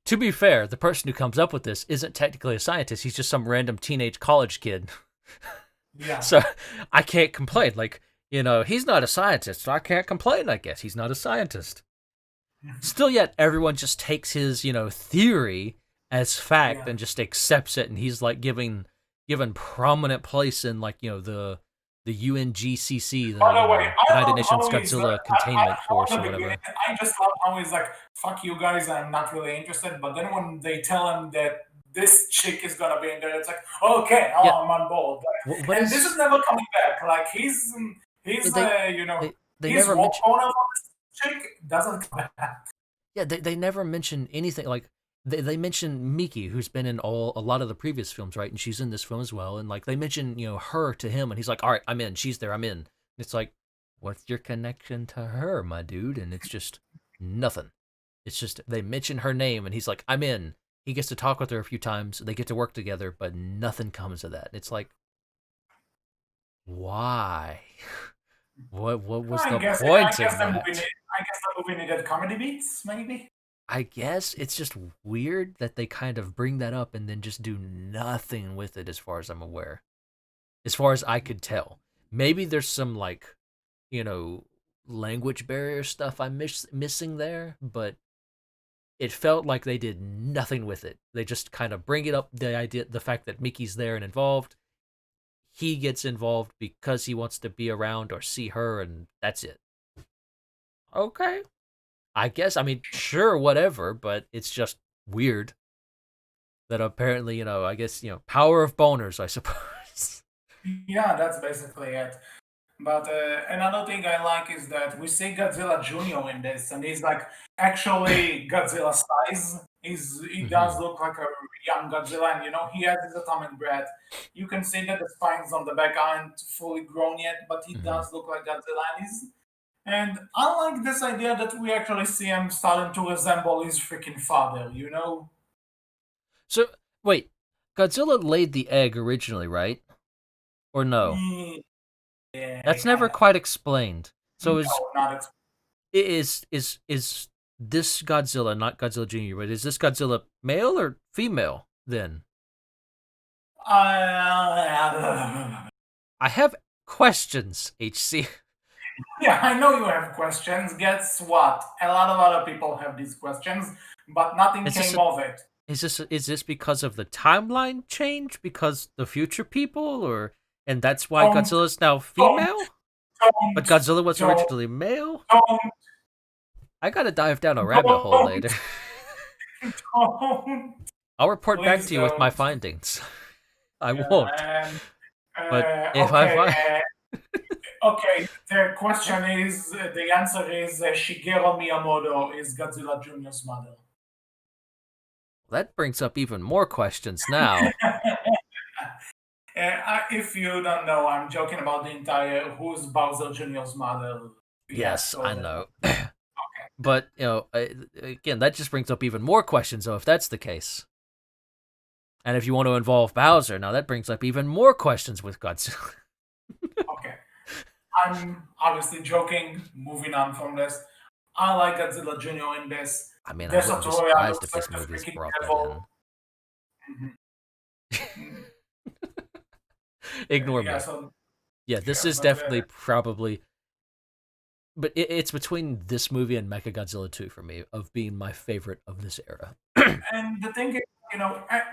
Speaker 2: To be fair, the person who comes up with this isn't technically a scientist. He's just some random teenage college kid.
Speaker 1: Yeah.
Speaker 2: So I can't complain. Like, he's not a scientist, so I can't complain, I guess. He's not a scientist. Still, yet, everyone just takes his, theory as fact
Speaker 1: Yeah.
Speaker 2: and just accepts it. And he's like given prominent place in, like, the UNGCC,
Speaker 1: By
Speaker 2: the,
Speaker 1: the way, I
Speaker 2: United
Speaker 1: love
Speaker 2: Nations
Speaker 1: how he's
Speaker 2: Godzilla Containment Force
Speaker 1: from
Speaker 2: or
Speaker 1: the beginning.
Speaker 2: whatever.
Speaker 1: I just love how he's like, "Fuck you guys, I'm not really interested." But then when they tell him that this chick is gonna be in there, it's like, "Okay,
Speaker 2: Yeah.
Speaker 1: I'm on board."
Speaker 2: What
Speaker 1: And this is
Speaker 2: is.
Speaker 1: never coming back. Like
Speaker 2: Yeah,
Speaker 1: he's
Speaker 2: they
Speaker 1: his
Speaker 2: never
Speaker 1: walk
Speaker 2: mention.
Speaker 1: corner for this chick doesn't come back.
Speaker 2: Yeah, they never mention anything like they mention Miki, who's been in a lot of the previous films, right? And she's in this film as well. And like they mention, her to him, and he's like, "All right, I'm in. She's there. I'm in." And it's like, what's your connection to her, my dude? And it's just nothing. It's just they mention her name, and he's like, "I'm in." He gets to talk with her a few times. They get to work together, but nothing comes of that. It's like, why? What was the
Speaker 1: I
Speaker 2: point
Speaker 1: guess
Speaker 2: in that?
Speaker 1: the movie needed comedy beats, maybe.
Speaker 2: I guess it's just weird that they kind of bring that up and then just do nothing with it, as far as I'm aware. As far as I could tell. Maybe there's some, like, you know, language barrier stuff I'm missing there, but it felt like they did nothing with it. They just kind of bring it up, the fact that Mickey's there and involved. He gets involved because he wants to be around or see her, and that's it. Okay. I guess, I mean, sure, whatever, but it's just weird that apparently, I guess, power of boners, I suppose.
Speaker 1: Yeah, that's basically it. But another thing I like is that we see Godzilla Junior in this, and he's like actually Godzilla size. He
Speaker 2: Hmm.
Speaker 1: does look like a young Godzilla, and he has his atomic breath. You can see that the spines on the back aren't fully grown yet, but he
Speaker 2: Hmm.
Speaker 1: does look like Godzilla. And I like this idea that we actually see him starting to resemble his freaking father.
Speaker 2: So, wait, Godzilla laid the egg originally, right? Or no?
Speaker 1: Mm, yeah,
Speaker 2: That's
Speaker 1: kind
Speaker 2: never
Speaker 1: of.
Speaker 2: quite explained. So
Speaker 1: No, not at
Speaker 2: is this Godzilla, not Godzilla Junior, but is this Godzilla male or female then?
Speaker 1: all.
Speaker 2: I have questions, HC.
Speaker 1: Yeah, I know you have questions. Guess what? A lot of other people have these questions, but nothing
Speaker 2: Is this
Speaker 1: came
Speaker 2: a
Speaker 1: of it.
Speaker 2: is this because of the timeline change? Because the future people, or and that's why
Speaker 1: Don't,
Speaker 2: Godzilla's now
Speaker 1: don't,
Speaker 2: female? But
Speaker 1: don't,
Speaker 2: Godzilla was
Speaker 1: don't,
Speaker 2: originally male?
Speaker 1: don't,
Speaker 2: I gotta dive down a rabbit hole
Speaker 1: don't,
Speaker 2: later.
Speaker 1: don't.
Speaker 2: I'll report back
Speaker 1: Please
Speaker 2: to you with my
Speaker 1: don't.
Speaker 2: findings. I won't.
Speaker 1: Yeah, and
Speaker 2: But if I
Speaker 1: okay,
Speaker 2: find
Speaker 1: okay. The question is, the answer is Shigeru Miyamoto is Godzilla Junior's mother.
Speaker 2: that brings up even more questions now.
Speaker 1: If you don't know, I'm joking about the entire who's Bowser Jr.'s mother
Speaker 2: Yes,
Speaker 1: fiasco.
Speaker 2: I know. But, again, that just brings up even more questions, though, if that's the case. And if you want to involve Bowser, now that brings up even more questions with Godzilla.
Speaker 1: Okay, I'm obviously joking. Moving on from this, I like Godzilla Junior in this.
Speaker 2: I mean, I wouldn't be
Speaker 1: Desatoya
Speaker 2: surprised if
Speaker 1: looks like
Speaker 2: this
Speaker 1: the
Speaker 2: movie is
Speaker 1: freaking
Speaker 2: brought that
Speaker 1: devil.
Speaker 2: in.
Speaker 1: Mhm. Mm,
Speaker 2: Ignore
Speaker 1: yeah,
Speaker 2: me.
Speaker 1: so
Speaker 2: Yeah, this
Speaker 1: yeah,
Speaker 2: is
Speaker 1: but
Speaker 2: definitely probably, but it's between this movie and Mechagodzilla 2 for me, of being my favorite of this era.
Speaker 1: and the thing is,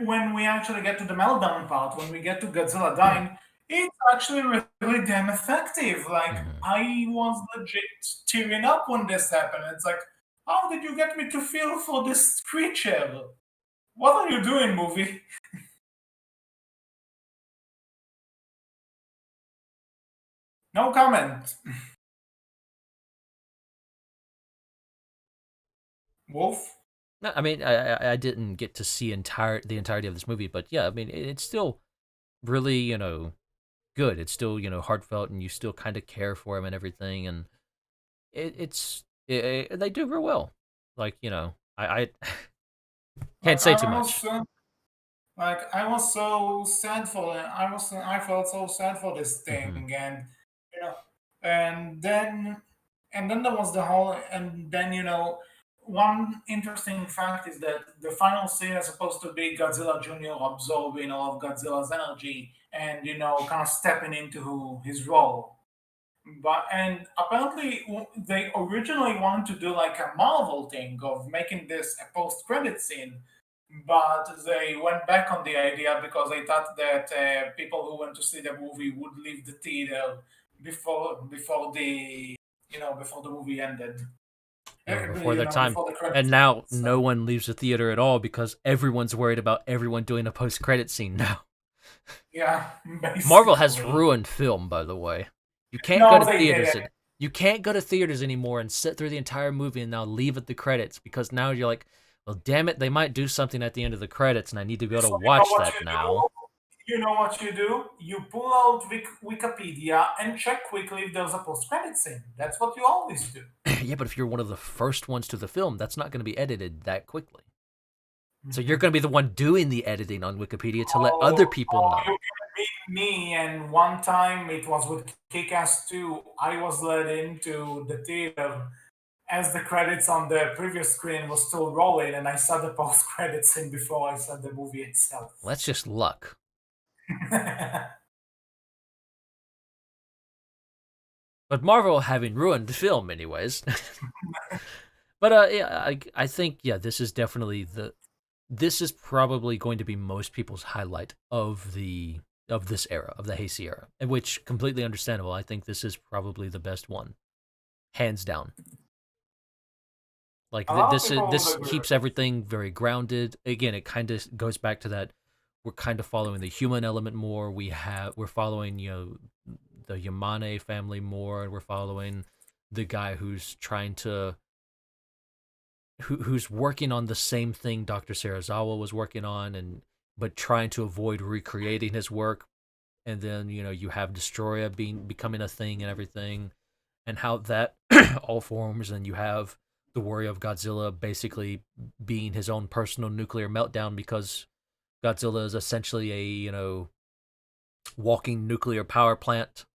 Speaker 1: when we actually get to the meltdown part, when we get to Godzilla dying, it's actually really damn effective. Like
Speaker 2: Mhm.
Speaker 1: I was legit tearing up when this happened. It's like, how did you get me to feel for this creature? What are you doing, movie? No comment. Wolf?
Speaker 2: No, I mean, I didn't get to see the entirety of this movie, but yeah, I mean, it's still really, good. It's still heartfelt, and you still kind of care for him and everything, and they do real well. Like I can't
Speaker 1: Like
Speaker 2: say too
Speaker 1: I was
Speaker 2: much.
Speaker 1: so I was so sad for it. I felt so sad for this thing,
Speaker 2: Hmm.
Speaker 1: and you know, and then there was the whole, and then one interesting fact is that the final scene is supposed to be Godzilla Junior absorbing all of Godzilla's energy and kind of stepping into his role. But and apparently they originally wanted to do like a Marvel thing of making this a post-credit scene, but they went back on the idea because they thought that people who went to see the movie would leave the theater before the before the movie ended,
Speaker 2: Yeah, before their time.
Speaker 1: before the
Speaker 2: And
Speaker 1: credits ended.
Speaker 2: now no
Speaker 1: So
Speaker 2: one leaves the theater at all because everyone's worried about everyone doing a post-credit scene now.
Speaker 1: yeah,
Speaker 2: Marvel has
Speaker 1: basically,
Speaker 2: ruined film, by the way. You can't go
Speaker 1: no,
Speaker 2: to
Speaker 1: they did
Speaker 2: theaters.
Speaker 1: it.
Speaker 2: You can't go to theaters anymore and sit through the entire movie and now leave at the credits because now you're like, well, damn it, they might do something at the end of the credits, and I need to be able to
Speaker 1: So you know
Speaker 2: watch
Speaker 1: what
Speaker 2: that
Speaker 1: you
Speaker 2: now.
Speaker 1: do? You know what you do? You pull out Wikipedia and check quickly if there's a post-credit scene. That's what you always do.
Speaker 2: Yeah, but if you're one of the first ones to the film, that's not going to be edited that quickly. So you're
Speaker 1: Mhm.
Speaker 2: going to be the one doing the editing on Wikipedia to let other
Speaker 1: Oh,
Speaker 2: people know.
Speaker 1: you can beat me. And one time it was with Kick-Ass 2. I was led into the theater as the credits on the previous screen was still rolling, and I saw the post-credit scene before I saw the movie itself.
Speaker 2: Well, that's just luck. But Marvel having ruined the film, anyways. But yeah, I think this is definitely this is probably going to be most people's highlight of this era of the Heisei era, and which completely understandable. I think this is probably the best one, hands down. Like
Speaker 1: A lot of people would
Speaker 2: this
Speaker 1: agree
Speaker 2: keeps
Speaker 1: with
Speaker 2: everything very grounded. Again, it kind of goes back to that we're kind of following the human element more. We're following the Yamane family more, and we're following the guy who's trying to who's working on the same thing Dr. Serizawa was working on, and but trying to avoid recreating his work. And then you have Destroyer becoming a thing and everything, and how that all forms. And you have the worry of Godzilla basically being his own personal nuclear meltdown because Godzilla is essentially a walking nuclear power plant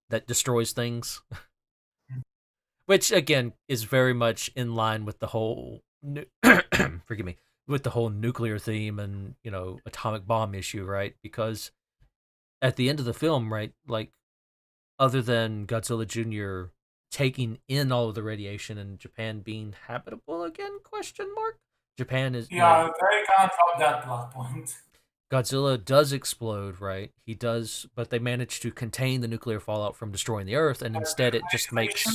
Speaker 2: that destroys things, which again is very much in line with the whole forgive me, with the whole nuclear theme and atomic bomb issue, right? Because at the end of the film, right, like other than Godzilla Junior taking in all of the radiation and Japan being habitable again? Question mark. Japan is
Speaker 1: yeah, they can't drop that plot point.
Speaker 2: Godzilla does explode, right? He does, but they manage to contain the nuclear fallout from destroying the Earth, and instead it just makes.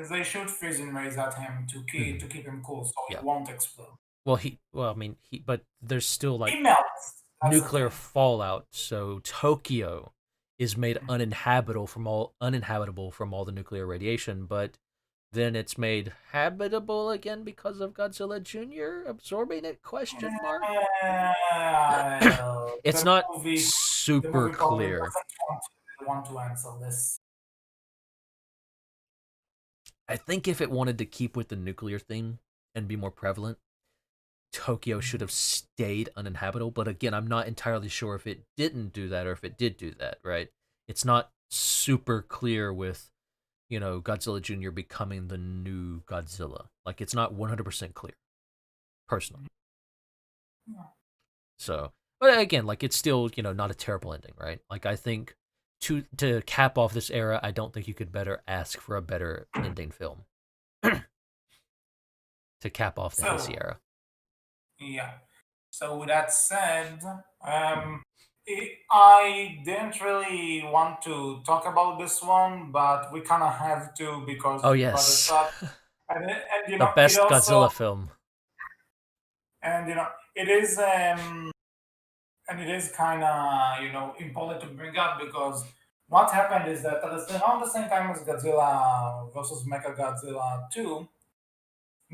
Speaker 1: They shoot freezing rays at him
Speaker 2: Mhm,
Speaker 1: to keep him cool, so
Speaker 2: yeah.
Speaker 1: he won't explode.
Speaker 2: Well, I mean, but there's still
Speaker 1: He
Speaker 2: like
Speaker 1: melts. That's the
Speaker 2: nuclear
Speaker 1: thing.
Speaker 2: fallout, so Tokyo is made uninhabitable from all the nuclear radiation, but then it's made habitable again because of Godzilla Junior absorbing it? Question mark. It's
Speaker 1: The
Speaker 2: not
Speaker 1: movie, the
Speaker 2: super
Speaker 1: movie probably
Speaker 2: clear.
Speaker 1: doesn't want to answer this.
Speaker 2: I think if it wanted to keep with the nuclear theme and be more prevalent, Tokyo should have stayed uninhabitable. But again, I'm not entirely sure if it didn't do that or if it did do that, right? It's not super clear with, Godzilla Jr. becoming the new Godzilla. Like, it's not 100% clear, personally. So, but again, like, it's still, not a terrible ending, right? Like, I think to cap off this era, I don't think you could better ask for a better ending film to cap off the Heisei
Speaker 1: So
Speaker 2: era.
Speaker 1: yeah. So with that said, I didn't really want to talk about this one, but we kind of have to because
Speaker 2: Oh,
Speaker 1: you brought it
Speaker 2: yes.
Speaker 1: up, and
Speaker 2: The
Speaker 1: it
Speaker 2: best
Speaker 1: also
Speaker 2: Godzilla film.
Speaker 1: it is it is kind of important to bring up because what happened is that around the same time as Godzilla versus Mechagodzilla 2,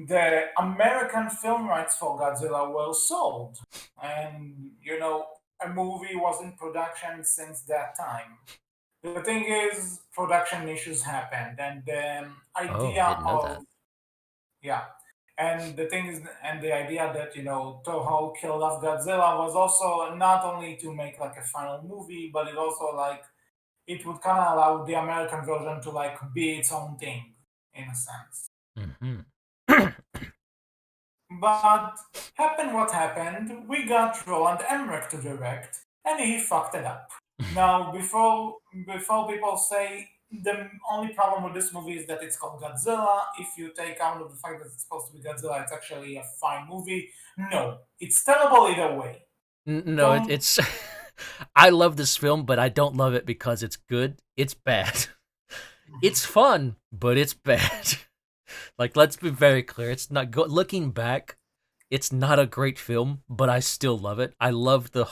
Speaker 1: the American film rights for Godzilla were sold, and a movie was in production since that time. The thing is, production issues happened, and the
Speaker 2: Oh, I
Speaker 1: idea
Speaker 2: didn't know that.
Speaker 1: of yeah, and the thing is, and the idea that Toho killed off Godzilla was also not only to make like a final movie, but it also like it would kind of allow the American version to like be its own thing in a sense.
Speaker 2: Hmm.
Speaker 1: But happened what happened. We got Roland Emmerich to direct, and he fucked it up. Now, before people say the only problem with this movie is that it's called Godzilla. If you take out of the fact that it's supposed to be Godzilla, it's actually a fine movie. No, it's terrible either way.
Speaker 2: No,
Speaker 1: Don't.
Speaker 2: it's. I love this film, but I don't love it because it's good. It's bad. It's fun, but it's bad. Like, let's be very clear. It's not good. Looking back, it's not a great film, but I still love it. I love the.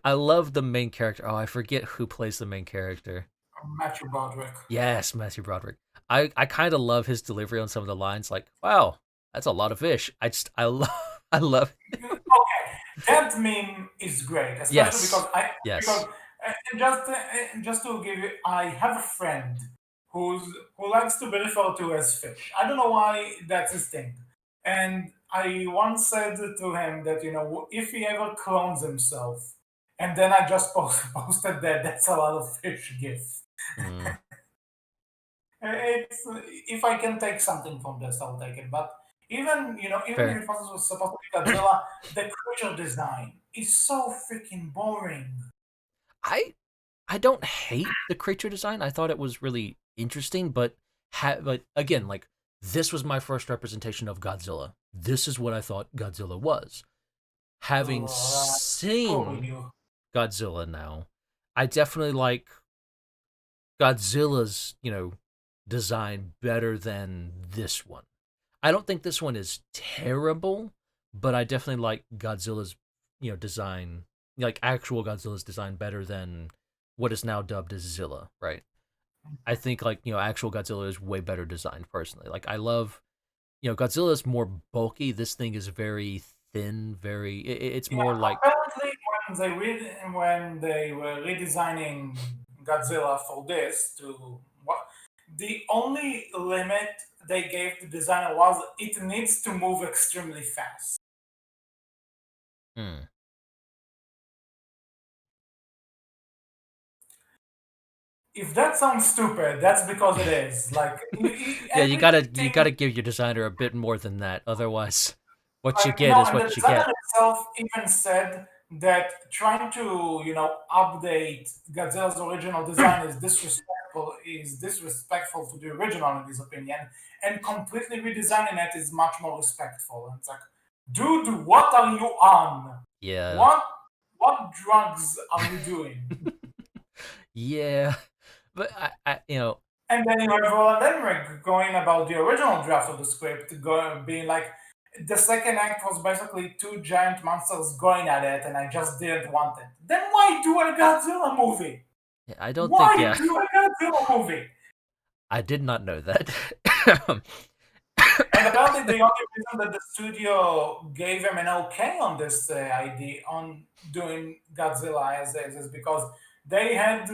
Speaker 2: I love the main character. Oh, I forget who plays the main character.
Speaker 1: Matthew Broderick.
Speaker 2: Yes, Matthew Broderick. I kind of love his delivery on some of the lines. Like, wow, that's a lot of fish. I love I love.
Speaker 1: Okay, that meme is great, especially
Speaker 2: Yes,
Speaker 1: because
Speaker 2: yes.
Speaker 1: just to give you, I have a friend who likes to be referred to as fish. I don't know why that's his thing, and I once said to him that if he ever clones himself, and then I just posted that that's a lot of fish gif.
Speaker 2: Mm,
Speaker 1: It's if I can take something from this, I'll take it. But even if
Speaker 2: fair.
Speaker 1: it was supposed to be Godzilla, the creature design is so freaking boring.
Speaker 2: I I don't hate the creature design. I thought it was really interesting, but but again, like this was my first representation of Godzilla. This is what I thought Godzilla was. Having
Speaker 1: Poor
Speaker 2: seen
Speaker 1: you.
Speaker 2: Godzilla now, I definitely like Godzilla's, design better than this one. I don't think this one is terrible, but I definitely like Godzilla's, design, like actual Godzilla's design better than what is now dubbed as Zilla, right? I think like, actual Godzilla is way better designed personally. Like I love, Godzilla is more bulky. This thing is very thin, very it's
Speaker 1: Yeah,
Speaker 2: more like
Speaker 1: apparently when they were redesigning Godzilla for this to what the only limit they gave the designer was it needs to move extremely fast.
Speaker 2: hmm.
Speaker 1: If that sounds stupid, that's because it is. Like
Speaker 2: Yeah, you
Speaker 1: everything,
Speaker 2: gotta give your designer a bit more than that. Otherwise, what you
Speaker 1: like
Speaker 2: get is
Speaker 1: and the
Speaker 2: what you
Speaker 1: designer
Speaker 2: get.
Speaker 1: itself even said that trying to update Godzilla's original design is disrespectful to the original in his opinion, and completely redesigning it is much more respectful. And it's like, dude, what are you on?
Speaker 2: Yeah.
Speaker 1: What what drugs are you doing?
Speaker 2: Yeah. But
Speaker 1: And then you have Roland Emmerich going about the original draft of the script, being like, the second act was basically two giant monsters going at it, and I just didn't want it. Then why do a Godzilla movie?
Speaker 2: I don't think
Speaker 1: Why
Speaker 2: yeah.
Speaker 1: do a Godzilla movie?
Speaker 2: I did not know that.
Speaker 1: And apparently, the only reason that the studio gave him an okay on this idea on doing Godzilla as is because they had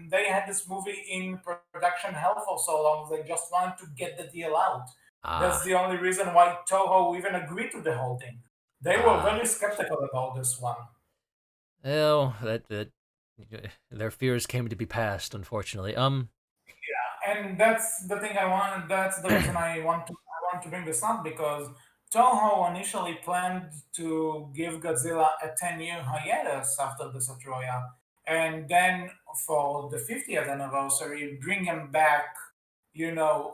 Speaker 1: they had this movie in production hell for so long. They just wanted to get the deal out. That's
Speaker 2: Ah,
Speaker 1: the only reason why Toho even agreed to the whole thing. They were
Speaker 2: ah.
Speaker 1: very skeptical about this one.
Speaker 2: Well, that their fears came to be passed, unfortunately.
Speaker 1: And that's the thing I want. That's the reason I want to bring this up because Toho initially planned to give Godzilla a 10-year hiatus after the Satroya, and then for the 50th anniversary, bring him back,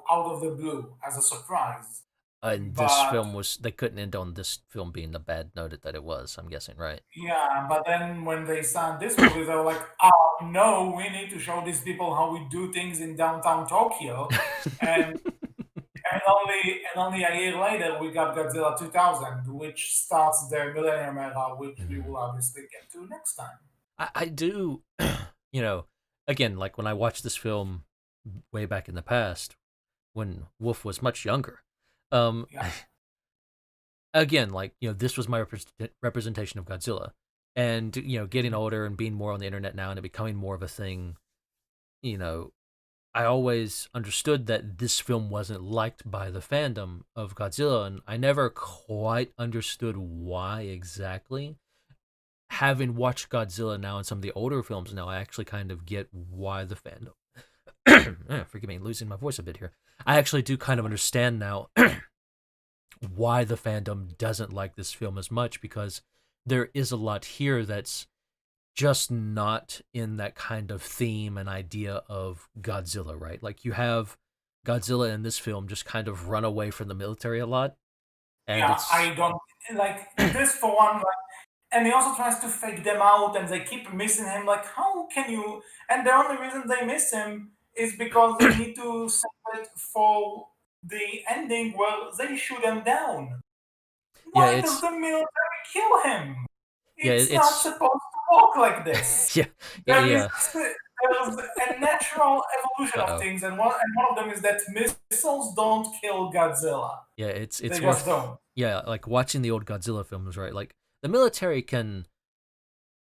Speaker 1: out of the blue as a surprise.
Speaker 2: And this
Speaker 1: But
Speaker 2: film was they couldn't end on this film being the bad note that it was. I'm guessing, right?
Speaker 1: yeah, but then when they signed this movie, they were like, "Oh no, we need to show these people how we do things in downtown Tokyo," and and only a year later, we got Godzilla 2000, which starts the Millennium Era, which we
Speaker 2: Mhm.
Speaker 1: will obviously get to next time.
Speaker 2: I do, you know, again, like when I watched this film way back in the past, when Wolf was much younger. Um,
Speaker 1: Yeah.
Speaker 2: again, like this was my representation of Godzilla. And getting older and being more on the internet now and it becoming more of a thing, you know, I always understood that this film wasn't liked by the fandom of Godzilla, and I never quite understood why exactly. Having watched Godzilla now and some of the older films now, I actually kind of get why the fandom. Forgive me, losing my voice a bit here. I actually do kind of understand now why the fandom doesn't like this film as much, because there is a lot here that's just not in that kind of theme and idea of Godzilla, right? Like you have Godzilla in this film just kind of run away from the military a lot, and
Speaker 1: Yeah,
Speaker 2: it's
Speaker 1: I don't like this for one. Like, and he also tries to fake them out, and they keep missing him. Like, how can you? And the only reason they miss him is because they need to save it for the ending where they shoot him down.
Speaker 2: yeah,
Speaker 1: Why does the military kill him? It's not
Speaker 2: it's
Speaker 1: supposed to work like this.
Speaker 2: yeah, yeah,
Speaker 1: There is
Speaker 2: yeah.
Speaker 1: there's a natural evolution
Speaker 2: Uh
Speaker 1: of
Speaker 2: oh,
Speaker 1: things, and one of them is that missiles don't kill Godzilla.
Speaker 2: yeah. It's
Speaker 1: They
Speaker 2: it's
Speaker 1: just
Speaker 2: worth
Speaker 1: don't.
Speaker 2: like watching the old Godzilla films, right? Like the military can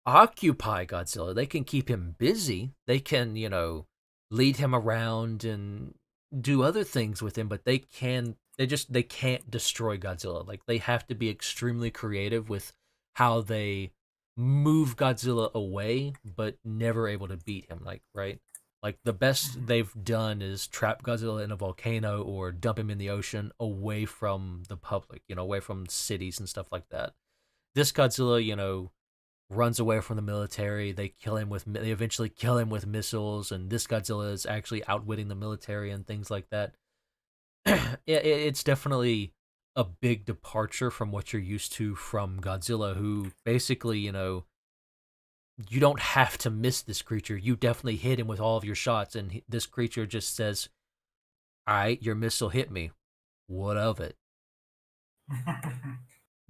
Speaker 2: occupy Godzilla. They can keep him busy. They can, lead him around and do other things with him, but they can't destroy Godzilla. Like they have to be extremely creative with how they move Godzilla away, but never able to beat him, like, right? Like the best they've done is trap Godzilla in a volcano or dump him in the ocean away from the public, away from cities and stuff like that. This Godzilla, runs away from the military. They eventually kill him with missiles, and this Godzilla is actually outwitting the military and things like that. It's definitely a big departure from what you're used to from Godzilla, who basically, you don't have to miss this creature. You definitely hit him with all of your shots, and this creature just says, "All right, your missile hit me. What of it?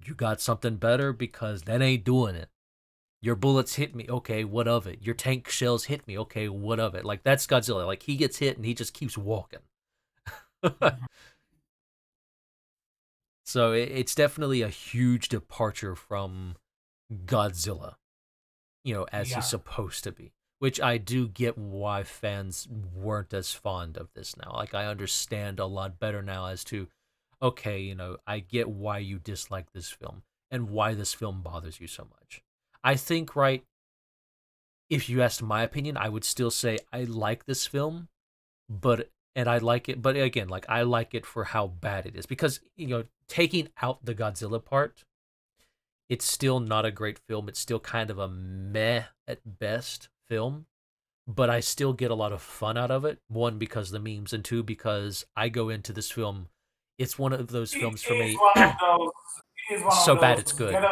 Speaker 2: You got something better because that ain't doing it." Your bullets hit me. Okay, what of it? Your tank shells hit me. Okay, what of it? Like that's Godzilla. Like he gets hit and he just keeps walking. So it's definitely a huge departure from Godzilla, as he's
Speaker 1: Yeah.
Speaker 2: supposed to be. Which I do get why fans weren't as fond of this now. Like I understand a lot better now as to, okay, I get why you dislike this film and why this film bothers you so much. I think, right, if you asked my opinion, I would still say I like this film, and I like it, but again, like I like it for how bad it is, because taking out the Godzilla part, it's still not a great film. It's still kind of a meh at best film, but I still get a lot of fun out of it. One, because of the memes, and two, because I go into this film. It's one of those
Speaker 1: It
Speaker 2: films for
Speaker 1: is
Speaker 2: me.
Speaker 1: one of those. It is one of
Speaker 2: So bad it's
Speaker 1: those.
Speaker 2: good,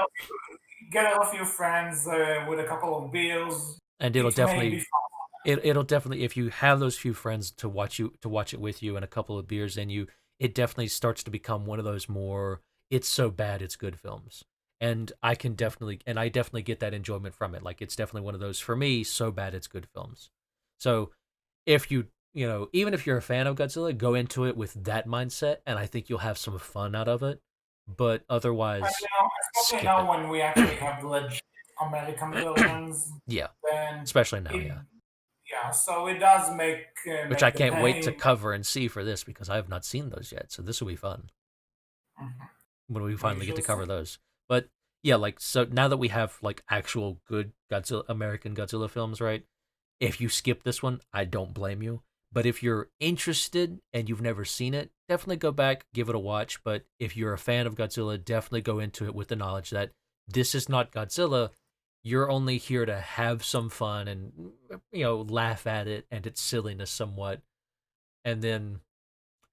Speaker 1: Get a few friends with a couple of beers.
Speaker 2: and
Speaker 1: It may be fun.
Speaker 2: it'll definitely, if you have those few friends to watch it with you and a couple of beers in you, it definitely starts to become one of those more it's so bad it's good films. And I definitely get that enjoyment from it. Like it's definitely one of those, for me, so bad it's good films. So if even if you're a fan of Godzilla, go into it with that mindset and I think you'll have some fun out of it. But
Speaker 1: And
Speaker 2: otherwise,
Speaker 1: especially
Speaker 2: skip
Speaker 1: now
Speaker 2: it.
Speaker 1: when we actually have legit American versions,
Speaker 2: Yeah,
Speaker 1: then
Speaker 2: especially now,
Speaker 1: it
Speaker 2: yeah.
Speaker 1: yeah. So it does
Speaker 2: Which I
Speaker 1: make the
Speaker 2: can't wait to
Speaker 1: pain.
Speaker 2: cover and see for this, because I have not seen those yet. So this will be fun
Speaker 1: Mhm.
Speaker 2: when we
Speaker 1: We
Speaker 2: finally get to
Speaker 1: shall
Speaker 2: cover
Speaker 1: see.
Speaker 2: those. But yeah, like so now that we have like actual good Godzilla American Godzilla films, right? If you skip this one, I don't blame you. But if you're interested and you've never seen it, definitely go back, give it a watch. But if you're a fan of Godzilla, definitely go into it with the knowledge that this is not Godzilla. You're only here to have some fun and laugh at it and its silliness somewhat, and then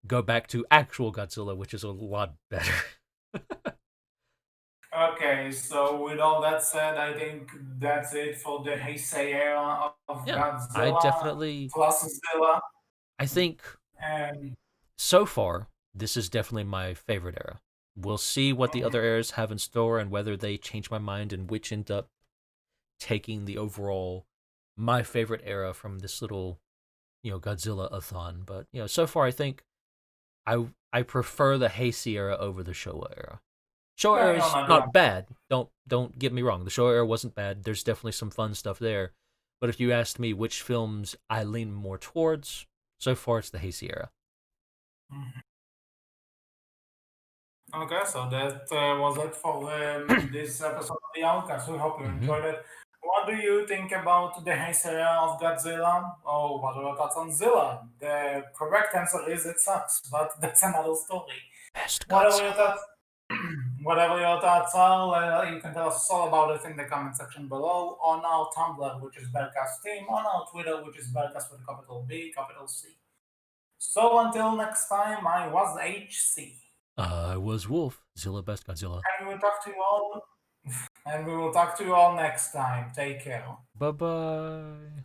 Speaker 2: go back to actual Godzilla, which is a lot better.
Speaker 1: Okay, so with all that said, I think that's it for the Heisei era of
Speaker 2: Yeah, I
Speaker 1: Godzilla
Speaker 2: definitely,
Speaker 1: plus Zilla.
Speaker 2: I think
Speaker 1: And
Speaker 2: so far, this is definitely my favorite era. We'll see what the other eras have in store and whether they change my mind and which end up taking the overall my favorite era from this little, Godzilla-a-thon. But, so far I think I prefer the Heisei era over the Showa era. Show
Speaker 1: Yeah,
Speaker 2: era is
Speaker 1: not the
Speaker 2: not bad. Don't get me wrong. The show era wasn't bad. There's definitely some fun stuff there. But if you asked me which films I lean more towards, so far it's the Heisei era.
Speaker 1: Mhm. Okay, so that was it for this episode of the Outcast. We hope you
Speaker 2: Mm-hmm.
Speaker 1: enjoyed it. What do you think about the history of Godzilla? Oh, what are your thoughts on Zilla? The correct answer is it sucks, but that's another story.
Speaker 2: Best
Speaker 1: Whatever your
Speaker 2: Godzilla.
Speaker 1: thoughts, whatever your thoughts are, you can tell us all about it in the comment section below on our Tumblr, which is Bearcast Team, on our Twitter, which is Bearcast with a capital B, capital C. So until next time, I was HC.
Speaker 2: I was Wolf. Zilla best Godzilla.
Speaker 1: And we will talk to you all. And we will talk to you all next time. Take care.
Speaker 2: Bye bye.